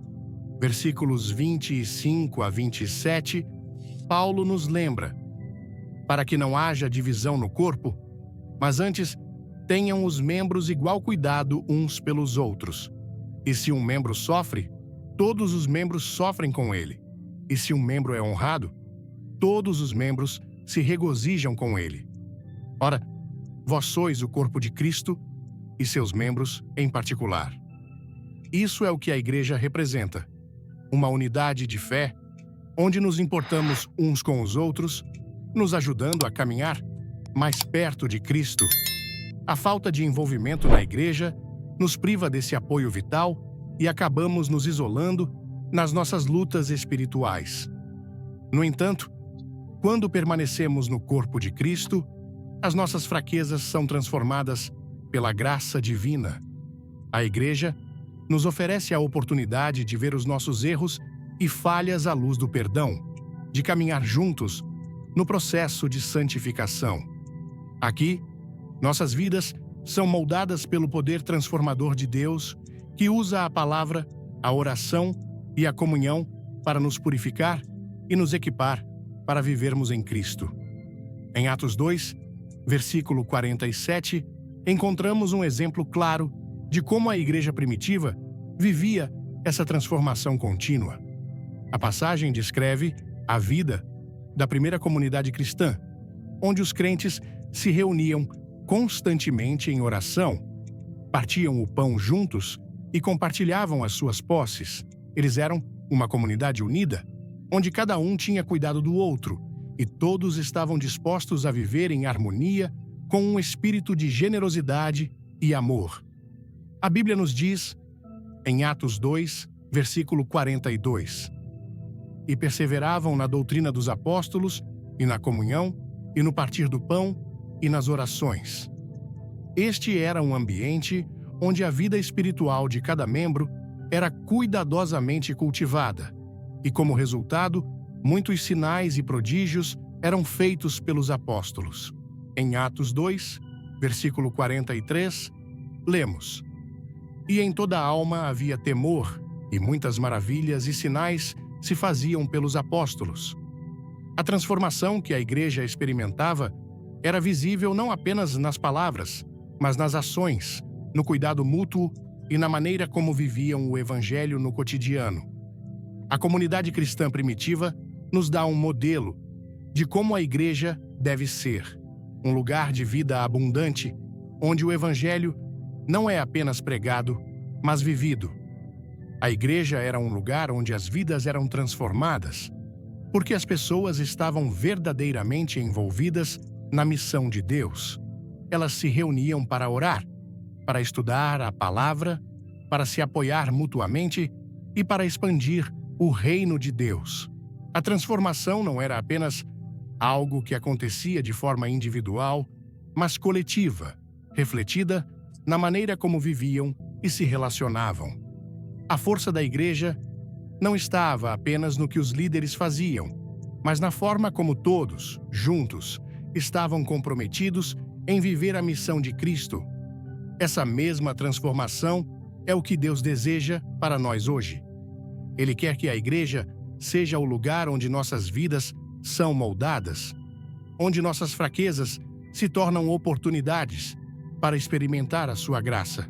versículos 25 a 27, Paulo nos lembra: para que não haja divisão no corpo, mas antes tenham os membros igual cuidado uns pelos outros. E se um membro sofre, todos os membros sofrem com ele. E se um membro é honrado, todos os membros se regozijam com ele. Ora, vós sois o corpo de Cristo e seus membros em particular. Isso é o que a igreja representa: uma unidade de fé, onde nos importamos uns com os outros, nos ajudando a caminhar mais perto de Cristo. A falta de envolvimento na igreja nos priva desse apoio vital e acabamos nos isolando nas nossas lutas espirituais. No entanto, quando permanecemos no corpo de Cristo, as nossas fraquezas são transformadas pela graça divina. A igreja nos oferece a oportunidade de ver os nossos erros e falhas à luz do perdão. de caminhar juntos no processo de santificação. Aqui, nossas vidas são moldadas pelo poder transformador de Deus, que usa a palavra, a oração e a comunhão para nos purificar e nos equipar para vivermos em Cristo. Em Atos 2, versículo 47, encontramos um exemplo claro de como a igreja primitiva vivia essa transformação contínua. A passagem descreve a vida da primeira comunidade cristã, onde os crentes se reuniam constantemente em oração, partiam o pão juntos e compartilhavam as suas posses. Eles eram uma comunidade unida, onde cada um tinha cuidado do outro e todos estavam dispostos a viver em harmonia com um espírito de generosidade e amor. A Bíblia nos diz, em Atos 2, versículo 42, e perseveravam na doutrina dos apóstolos, e na comunhão, e no partir do pão, e nas orações. Este era um ambiente onde a vida espiritual de cada membro era cuidadosamente cultivada, e como resultado, muitos sinais e prodígios eram feitos pelos apóstolos. Em Atos 2, versículo 43, lemos: E em toda a alma havia temor, e muitas maravilhas e sinais se faziam pelos apóstolos. A transformação que a igreja experimentava era visível não apenas nas palavras, mas nas ações, no cuidado mútuo e na maneira como viviam o evangelho no cotidiano. A comunidade cristã primitiva nos dá um modelo de como a igreja deve ser, um lugar de vida abundante, onde o evangelho não é apenas pregado, mas vivido. A igreja era um lugar onde as vidas eram transformadas, porque as pessoas estavam verdadeiramente envolvidas na missão de Deus. Elas se reuniam para orar, para estudar a palavra, para se apoiar mutuamente e para expandir o reino de Deus. A transformação não era apenas algo que acontecia de forma individual, mas coletiva, refletida na maneira como viviam e se relacionavam. A força da igreja não estava apenas no que os líderes faziam, mas na forma como todos, juntos, estavam comprometidos em viver a missão de Cristo. Essa mesma transformação é o que Deus deseja para nós hoje. Ele quer que a igreja seja o lugar onde nossas vidas são moldadas, onde nossas fraquezas se tornam oportunidades para experimentar a sua graça.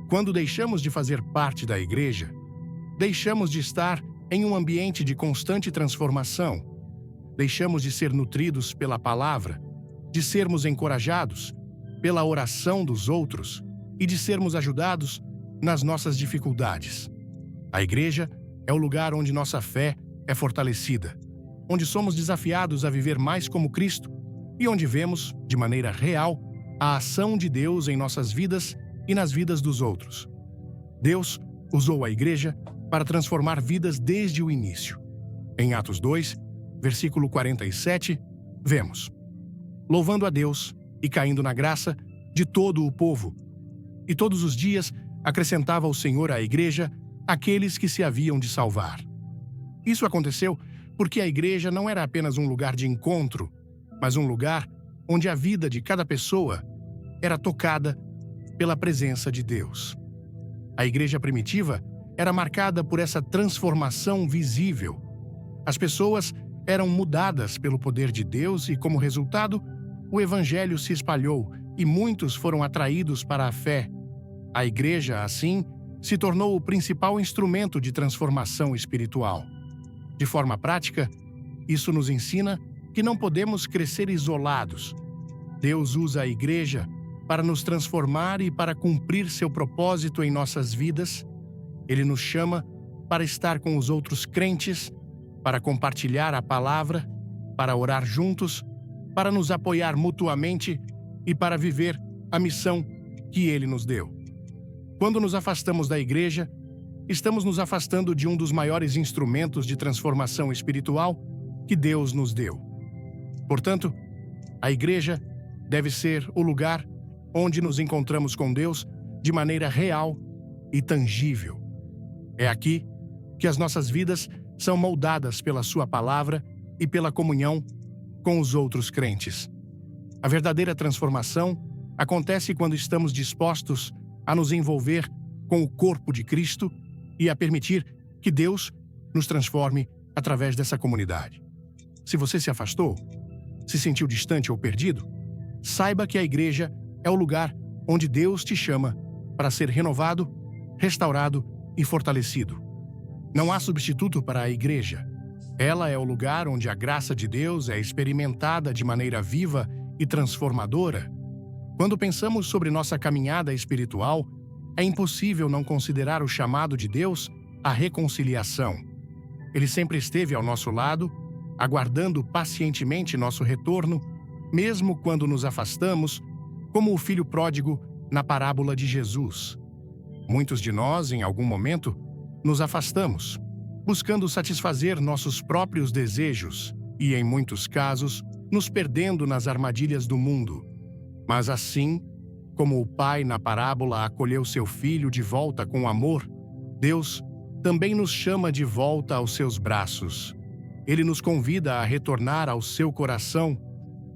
Quando deixamos de fazer parte da igreja, deixamos de estar em um ambiente de constante transformação. Deixamos de ser nutridos pela palavra, de sermos encorajados pela oração dos outros e de sermos ajudados nas nossas dificuldades. A igreja é o lugar onde nossa fé é fortalecida, onde somos desafiados a viver mais como Cristo e onde vemos, de maneira real, a ação de Deus em nossas vidas e nas vidas dos outros. Deus usou a igreja para transformar vidas desde o início. Em Atos 2, versículo 47, vemos: louvando a Deus e caindo na graça de todo o povo. E todos os dias acrescentava o Senhor à igreja aqueles que se haviam de salvar. Isso aconteceu porque a igreja não era apenas um lugar de encontro, mas um lugar onde a vida de cada pessoa era tocada pela presença de Deus. A igreja primitiva era marcada por essa transformação visível. As pessoas eram mudadas pelo poder de Deus e, como resultado, o evangelho se espalhou e muitos foram atraídos para a fé. A igreja, assim, se tornou o principal instrumento de transformação espiritual. De forma prática, isso nos ensina que não podemos crescer isolados. Deus usa a igreja para nos transformar e para cumprir seu propósito em nossas vidas. Ele nos chama para estar com os outros crentes, para compartilhar a palavra, para orar juntos, para nos apoiar mutuamente e para viver a missão que Ele nos deu. Quando nos afastamos da igreja, estamos nos afastando de um dos maiores instrumentos de transformação espiritual que Deus nos deu. Portanto, a igreja deve ser o lugar onde nos encontramos com Deus de maneira real e tangível. É aqui que as nossas vidas são moldadas pela Sua palavra e pela comunhão com os outros crentes. A verdadeira transformação acontece quando estamos dispostos a nos envolver com o corpo de Cristo e a permitir que Deus nos transforme através dessa comunidade. Se você se afastou, se sentiu distante ou perdido, saiba que a igreja é o lugar onde Deus te chama para ser renovado, restaurado e fortalecido. Não há substituto para a igreja. Ela é o lugar onde a graça de Deus é experimentada de maneira viva e transformadora. Quando pensamos sobre nossa caminhada espiritual, é impossível não considerar o chamado de Deus à reconciliação. Ele sempre esteve ao nosso lado, aguardando pacientemente nosso retorno, mesmo quando nos afastamos, como o filho pródigo na parábola de Jesus. Muitos de nós, em algum momento, nos afastamos, buscando satisfazer nossos próprios desejos e, em muitos casos, nos perdendo nas armadilhas do mundo. Mas assim, como o pai na parábola acolheu seu filho de volta com amor, Deus também nos chama de volta aos seus braços. Ele nos convida a retornar ao seu coração,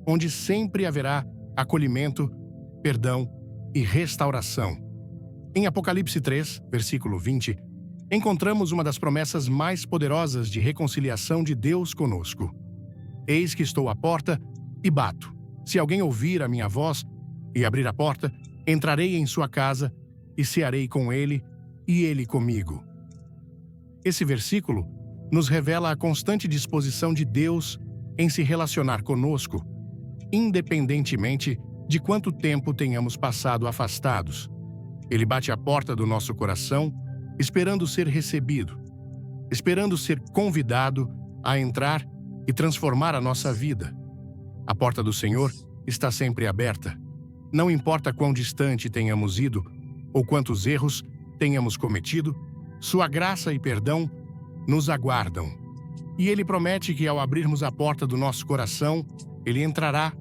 onde sempre haverá acolhimento, perdão e restauração. Em Apocalipse 3, versículo 20, encontramos uma das promessas mais poderosas de reconciliação de Deus conosco. Eis que estou à porta e bato. Se alguém ouvir a minha voz e abrir a porta, entrarei em sua casa e cearei com ele e ele comigo. Esse versículo nos revela a constante disposição de Deus em se relacionar conosco, independentemente de quanto tempo tenhamos passado afastados. Ele bate à porta do nosso coração, esperando ser recebido, esperando ser convidado a entrar e transformar a nossa vida. A porta do Senhor está sempre aberta. Não importa quão distante tenhamos ido ou quantos erros tenhamos cometido, sua graça e perdão nos aguardam. E Ele promete que, ao abrirmos a porta do nosso coração, Ele entrará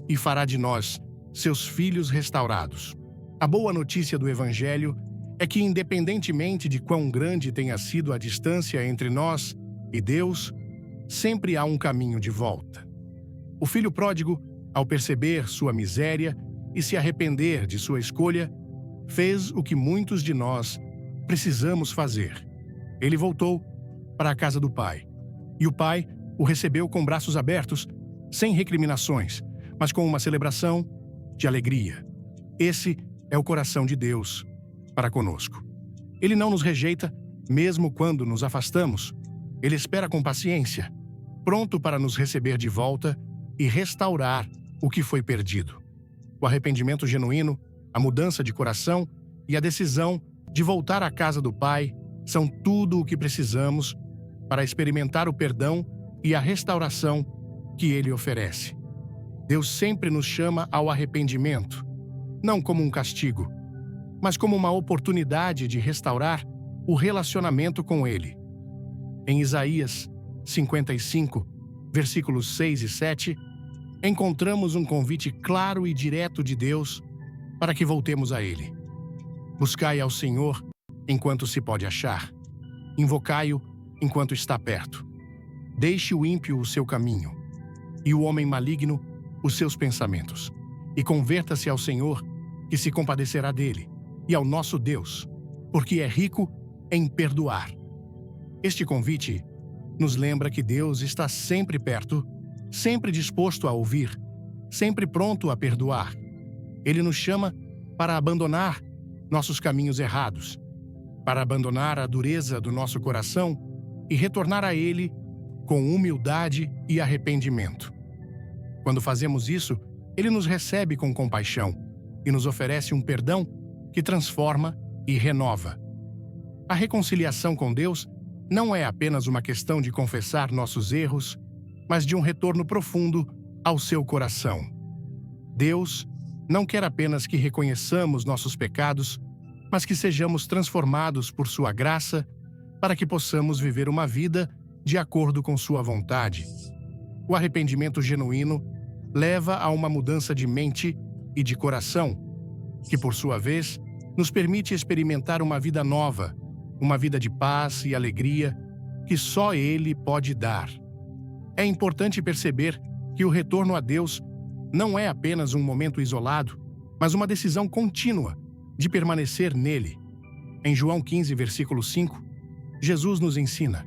e fará de nós seus filhos restaurados. A boa notícia do Evangelho é que, independentemente de quão grande tenha sido a distância entre nós e Deus, sempre há um caminho de volta. O filho pródigo, ao perceber sua miséria e se arrepender de sua escolha, fez o que muitos de nós precisamos fazer. Ele voltou para a casa do pai. E o pai o recebeu com braços abertos, sem recriminações, mas com uma celebração de alegria. Esse é o coração de Deus para conosco. Ele não nos rejeita, mesmo quando nos afastamos. Ele espera com paciência, pronto para nos receber de volta e restaurar o que foi perdido. O arrependimento genuíno, a mudança de coração e a decisão de voltar à casa do Pai são tudo o que precisamos para experimentar o perdão e a restauração que Ele oferece. Deus sempre nos chama ao arrependimento, não como um castigo, mas como uma oportunidade de restaurar o relacionamento com Ele. Em Isaías 55, versículos 6 e 7, encontramos um convite claro e direto de Deus para que voltemos a Ele. Buscai ao Senhor enquanto se pode achar. Invocai-o enquanto está perto. Deixe o ímpio o seu caminho, e o homem maligno os seus pensamentos. E converta-se ao Senhor, que se compadecerá dele, e ao nosso Deus, porque é rico em perdoar. Este convite nos lembra que Deus está sempre perto, sempre disposto a ouvir, sempre pronto a perdoar. Ele nos chama para abandonar nossos caminhos errados, para abandonar a dureza do nosso coração e retornar a Ele com humildade e arrependimento. Quando fazemos isso, Ele nos recebe com compaixão e nos oferece um perdão que transforma e renova. A reconciliação com Deus não é apenas uma questão de confessar nossos erros, mas de um retorno profundo ao seu coração. Deus não quer apenas que reconheçamos nossos pecados, mas que sejamos transformados por sua graça para que possamos viver uma vida de acordo com sua vontade. O arrependimento genuíno leva a uma mudança de mente e de coração, que, por sua vez, nos permite experimentar uma vida nova, uma vida de paz e alegria que só Ele pode dar. É importante perceber que o retorno a Deus não é apenas um momento isolado, mas uma decisão contínua de permanecer nele. Em João 15, versículo 5, Jesus nos ensina: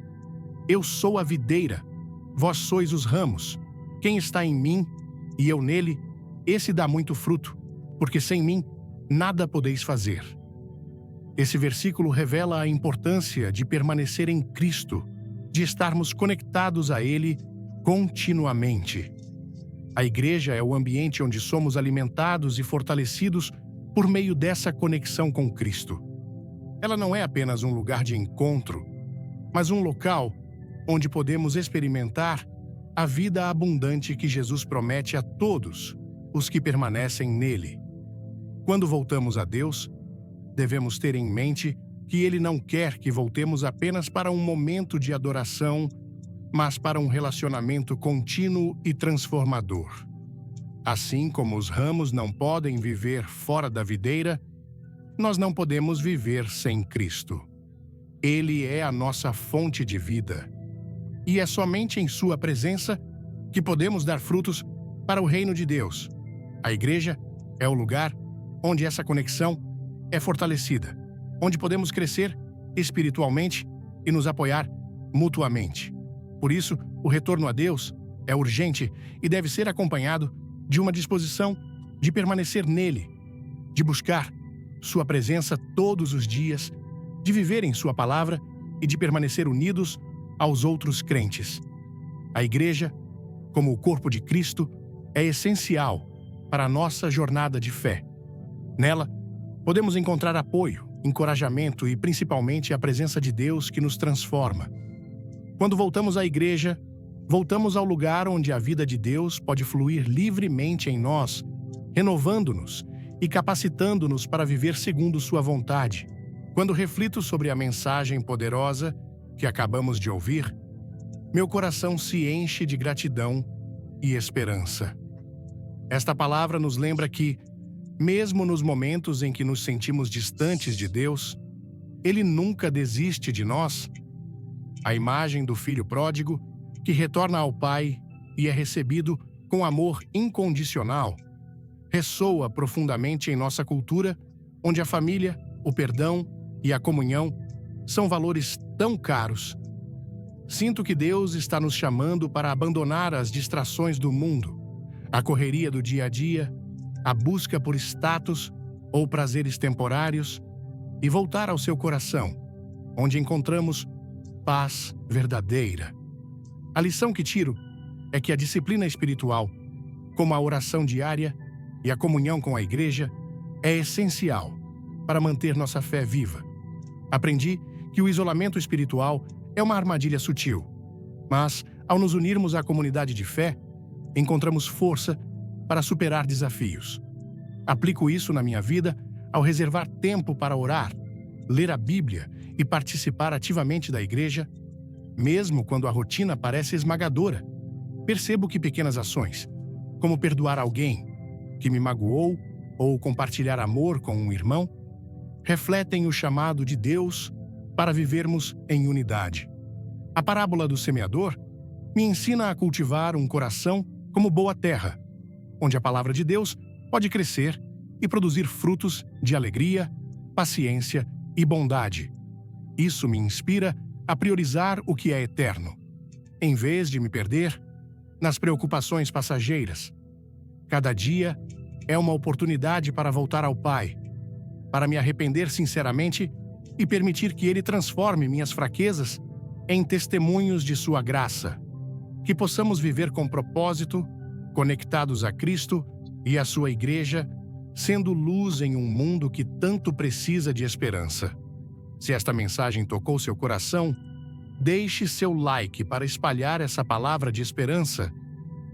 Eu sou a videira, vós sois os ramos. Quem está em mim e eu nele, esse dá muito fruto, porque sem mim nada podeis fazer. Esse versículo revela a importância de permanecer em Cristo, de estarmos conectados a Ele continuamente. A igreja é o ambiente onde somos alimentados e fortalecidos por meio dessa conexão com Cristo. Ela não é apenas um lugar de encontro, mas um local onde podemos experimentar a vida abundante que Jesus promete a todos os que permanecem nele. Quando voltamos a Deus, devemos ter em mente que Ele não quer que voltemos apenas para um momento de adoração, mas para um relacionamento contínuo e transformador. Assim como os ramos não podem viver fora da videira, nós não podemos viver sem Cristo. Ele é a nossa fonte de vida. E é somente em Sua presença que podemos dar frutos para o reino de Deus. A igreja é o lugar onde essa conexão é fortalecida, onde podemos crescer espiritualmente e nos apoiar mutuamente. Por isso, o retorno a Deus é urgente e deve ser acompanhado de uma disposição de permanecer nele, de buscar Sua presença todos os dias, de viver em Sua palavra e de permanecer unidos aos outros crentes. A igreja, como o corpo de Cristo, é essencial para a nossa jornada de fé. Nela, podemos encontrar apoio, encorajamento e principalmente a presença de Deus que nos transforma. Quando voltamos à igreja, voltamos ao lugar onde a vida de Deus pode fluir livremente em nós, renovando-nos e capacitando-nos para viver segundo Sua vontade. Quando reflito sobre a mensagem poderosa que acabamos de ouvir, meu coração se enche de gratidão e esperança. Esta palavra nos lembra que, mesmo nos momentos em que nos sentimos distantes de Deus, Ele nunca desiste de nós. A imagem do filho pródigo, que retorna ao Pai e é recebido com amor incondicional, ressoa profundamente em nossa cultura, onde a família, o perdão e a comunhão são valores tão caros. Sinto que Deus está nos chamando para abandonar as distrações do mundo, a correria do dia a dia, a busca por status ou prazeres temporários e voltar ao seu coração, onde encontramos paz verdadeira. A lição que tiro é que a disciplina espiritual, como a oração diária e a comunhão com a igreja, é essencial para manter nossa fé viva. Aprendi que o isolamento espiritual é uma armadilha sutil, mas, ao nos unirmos à comunidade de fé, encontramos força para superar desafios. Aplico isso na minha vida ao reservar tempo para orar, ler a Bíblia e participar ativamente da igreja, mesmo quando a rotina parece esmagadora. Percebo que pequenas ações, como perdoar alguém que me magoou ou compartilhar amor com um irmão, refletem o chamado de Deus para vivermos em unidade. A parábola do semeador me ensina a cultivar um coração como boa terra, onde a palavra de Deus pode crescer e produzir frutos de alegria, paciência e bondade. Isso me inspira a priorizar o que é eterno, em vez de me perder nas preocupações passageiras. Cada dia é uma oportunidade para voltar ao Pai, para me arrepender sinceramente e permitir que Ele transforme minhas fraquezas em testemunhos de Sua graça. Que possamos viver com propósito, conectados a Cristo e à Sua Igreja, sendo luz em um mundo que tanto precisa de esperança. Se esta mensagem tocou seu coração, deixe seu like para espalhar essa palavra de esperança.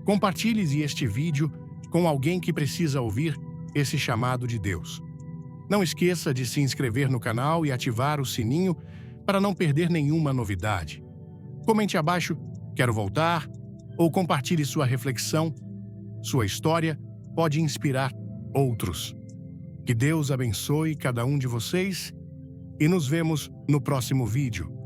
Compartilhe este vídeo com alguém que precisa ouvir esse chamado de Deus. Não esqueça de se inscrever no canal e ativar o sininho para não perder nenhuma novidade. Comente abaixo, quero voltar, ou compartilhe sua reflexão. Sua história pode inspirar outros. Que Deus abençoe cada um de vocês e nos vemos no próximo vídeo.